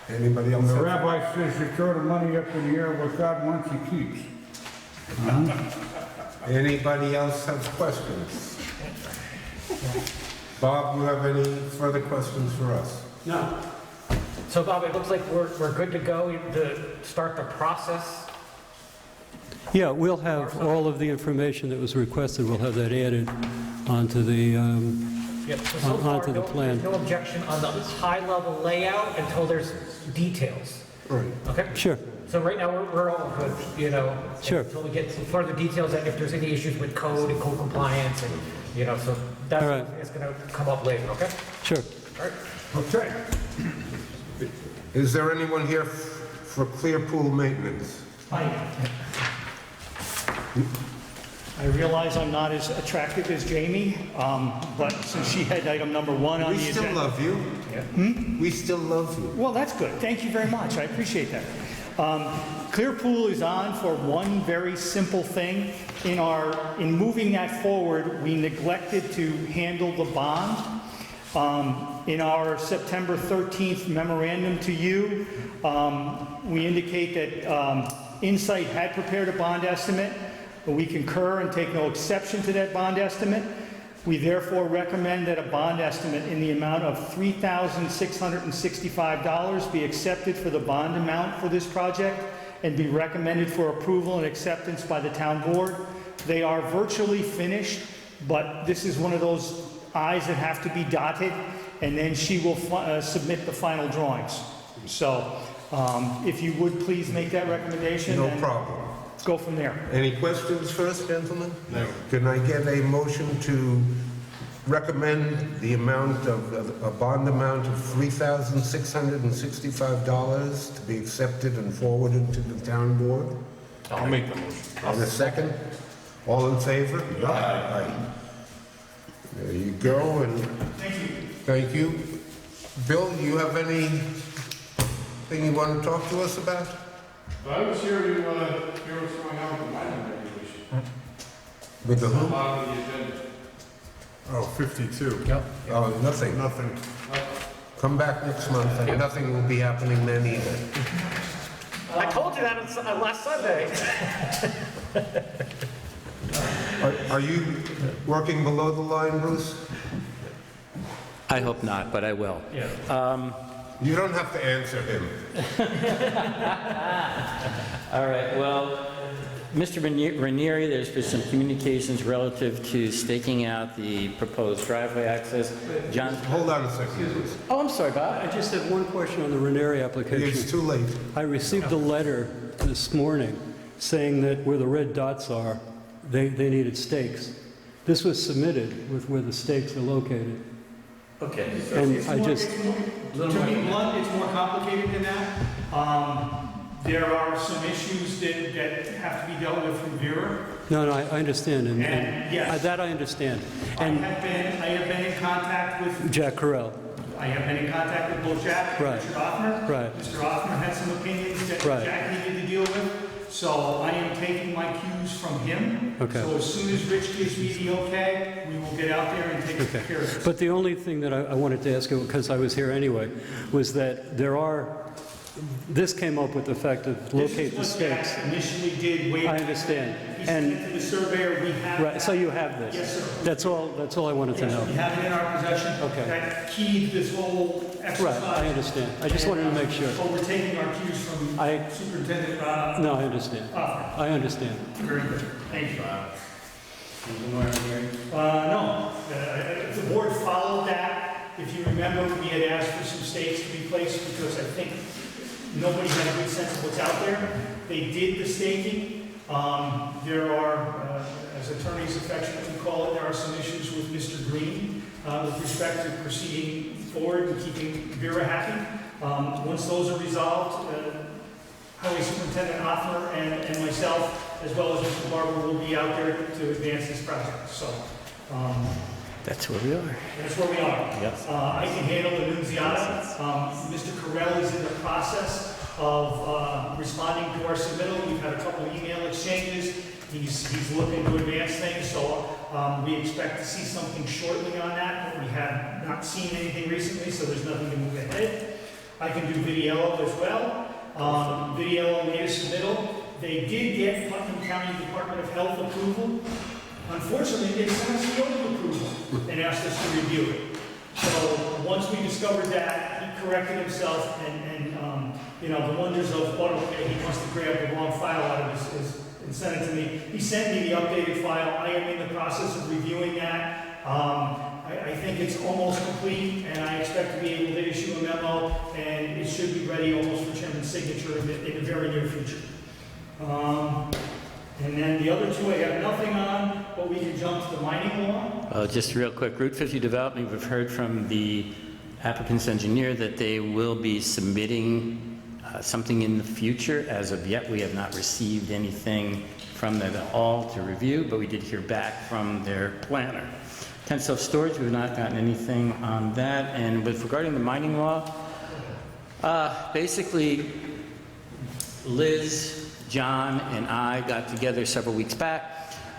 S8: Anybody else?
S2: The rabbi says you throw the money up in the air, what God wants, he keeps.
S8: Anybody else have questions? Bob, you have any further questions for us?
S3: No. So Bob, it looks like we're good to go to start the process.
S20: Yeah, we'll have all of the information that was requested, we'll have that added onto the,
S3: Yep. So far,
S20: onto the plan.
S3: no objection on the high-level layout until there's details.
S8: Right.
S3: Okay?
S20: Sure.
S3: So right now, we're all good, you know?
S20: Sure.
S3: Until we get some further details, and if there's any issues with code and code compliance, and, you know, so that's
S20: All right.
S3: it's gonna come up later, okay?
S20: Sure.
S3: All right.
S8: Okay. Is there anyone here for clear pool maintenance?
S14: I realize I'm not as attractive as Jamie, but since she had item number 1 on the
S8: We
S14: agenda...
S8: still love you.
S14: Yeah.
S8: We still love you.
S14: Well, that's good. Thank you very much. I appreciate that. Clear Pool is on for one very simple thing. In moving that forward, we neglected to handle the bond. In our September 13th memorandum to you, we indicate that Insight had prepared a bond estimate. We concur and take no exception to that bond estimate. We therefore recommend that a bond estimate in the amount of $3,665 be accepted for the bond amount for this project and be recommended for approval and acceptance by the town board. They are virtually finished, but this is one of those I's that have to be dotted, and then she will submit the final drawings. So if you would please make that recommendation.
S8: No problem.
S14: Go from there.
S8: Any questions first, gentlemen? No. Can I get a motion to recommend the amount of, a bond amount of $3,665 to be accepted and forwarded to the town board?
S17: I'll make the motion.
S8: And a second? All in favor? Aye. There you go, and thank you. Bill, you have anything you want to talk to us about?
S17: I was here to hear what's going on with the mining regulation.
S8: With the who?
S17: Bottom of the agenda.
S8: Oh, 52. Yep. Oh, nothing. Nothing. Come back next month, and nothing will be happening then either.
S3: I told you that on last Sunday.
S8: Are you working below the line, Bruce?
S4: I hope not, but I will.
S8: You don't have to answer him.
S4: All right, well, Mr. Ranieri, there's been some communications relative to staking out the proposed driveway access. John?
S8: Hold on a second, please.
S4: Oh, I'm sorry, Bob.
S20: I just have one question on the Ranieri application.
S8: It's too late.
S20: I received a letter this morning saying that where the red dots are, they needed stakes. This was submitted with where the stakes are located.
S4: Okay.
S20: And I just...
S14: To be blunt, it's more complicated than that. There are some issues that have to be dealt with from Vera.
S20: No, I understand. And
S14: yes.
S20: That I understand.
S14: I
S20: And
S14: have been in contact with...
S20: Jack Carell.
S14: I have been in contact with both Jack and
S20: Right.
S14: Mr. Offner.
S20: Right.
S14: Mr. Offner had some opinions that
S20: Right.
S14: Jack needed to deal with. So I am taking my cues from him.
S20: Okay.
S14: So as soon as Rich gives me the okay, we will get out there and take care of it.
S20: But the only thing that I wanted to ask you, because I was here anyway, was that there are... This came up with the fact to locate the
S14: This is what
S20: stakes.
S14: Jack initially did way
S20: I understand.
S14: He sent it to the surveyor, we have
S20: Right,
S14: that.
S20: so you have this?
S14: Yes, sir.
S20: That's all I wanted to
S14: Yes,
S20: know.
S14: we have it in our possession.
S20: Okay.
S14: That keyed this whole exercise.
S20: Right, I understand. I just wanted to make sure.
S14: So we're taking our cues from Superintendent
S20: No, I understand.
S14: Offner.
S20: I understand.
S14: Very good. Thank you. No. The board followed that. If you remember, we had asked for some stakes to be placed because I think nobody had a good sense of what's out there. They did the staking. There are, as attorneys affectionately call it, there are some issues with Mr. Green with respect to proceeding forward and keeping Vera happy. Once those are resolved, Highway Superintendent Offner and myself, as well as Mr. Barber, will be out there to advance this project. So
S4: That's where we are.
S14: That's where we are.
S4: Yes.
S14: I can handle the Nunziata. Mr. Carell is in the process of responding to our submittal. We've had a couple of email exchanges. He's looking to advance things, so we expect to see something shortly on that, but we have not seen anything recently, so there's nothing to move ahead. I can do Video as well. Video made a submittal. They did get Putnam County Department of Health approval. Unfortunately, they sent us the old approval and asked us to review it. So once we discovered that, he corrected himself and you know, the wonders of AutoPay, he must have grabbed the wrong file out of his and sent it to me. He sent me the updated file. I am in the process of reviewing that. I think it's almost complete, and I expect to be able to issue a memo, and it should be ready almost for chairman's signature in the very near future. And then the other two I have nothing on, but we can jump to the mining law.
S4: Just real quick, Route 50 development, we've heard from the applicant's engineer that they will be submitting something in the future. As of yet, we have not received anything from them at all to review, but we did hear back from their planner. Tent self-storage, we've not gotten anything on that. And with regarding the mining law, basically, Liz, John, and I got together several weeks back.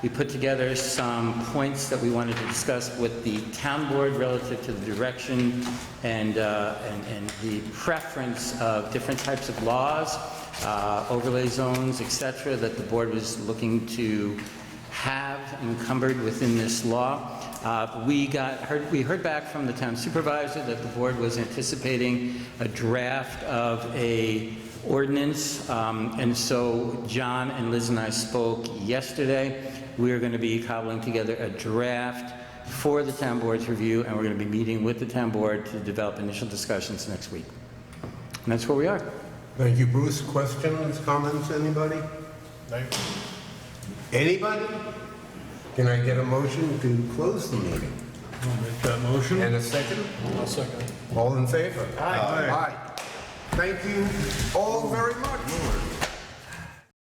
S4: We put together some points that we wanted to discuss with the town board relative to the direction and the preference of different types of laws, overlay zones, etc., that the board was looking to have encumbered within this law. We heard back from the town supervisor that the board was anticipating a draft of a ordinance, and so John and Liz and I spoke yesterday. We are going to be cobbling together a draft for the town board's review, and we're going to be meeting with the town board to develop initial discussions next week. And that's where we are.
S8: Thank you, Bruce. Questions, comments, anybody? Anybody? Can I get a motion to close the meeting?
S2: I'll make that motion.
S8: And a second?
S2: I'll second it.
S8: All in favor?
S2: Aye.
S8: Aye. Thank you all very much.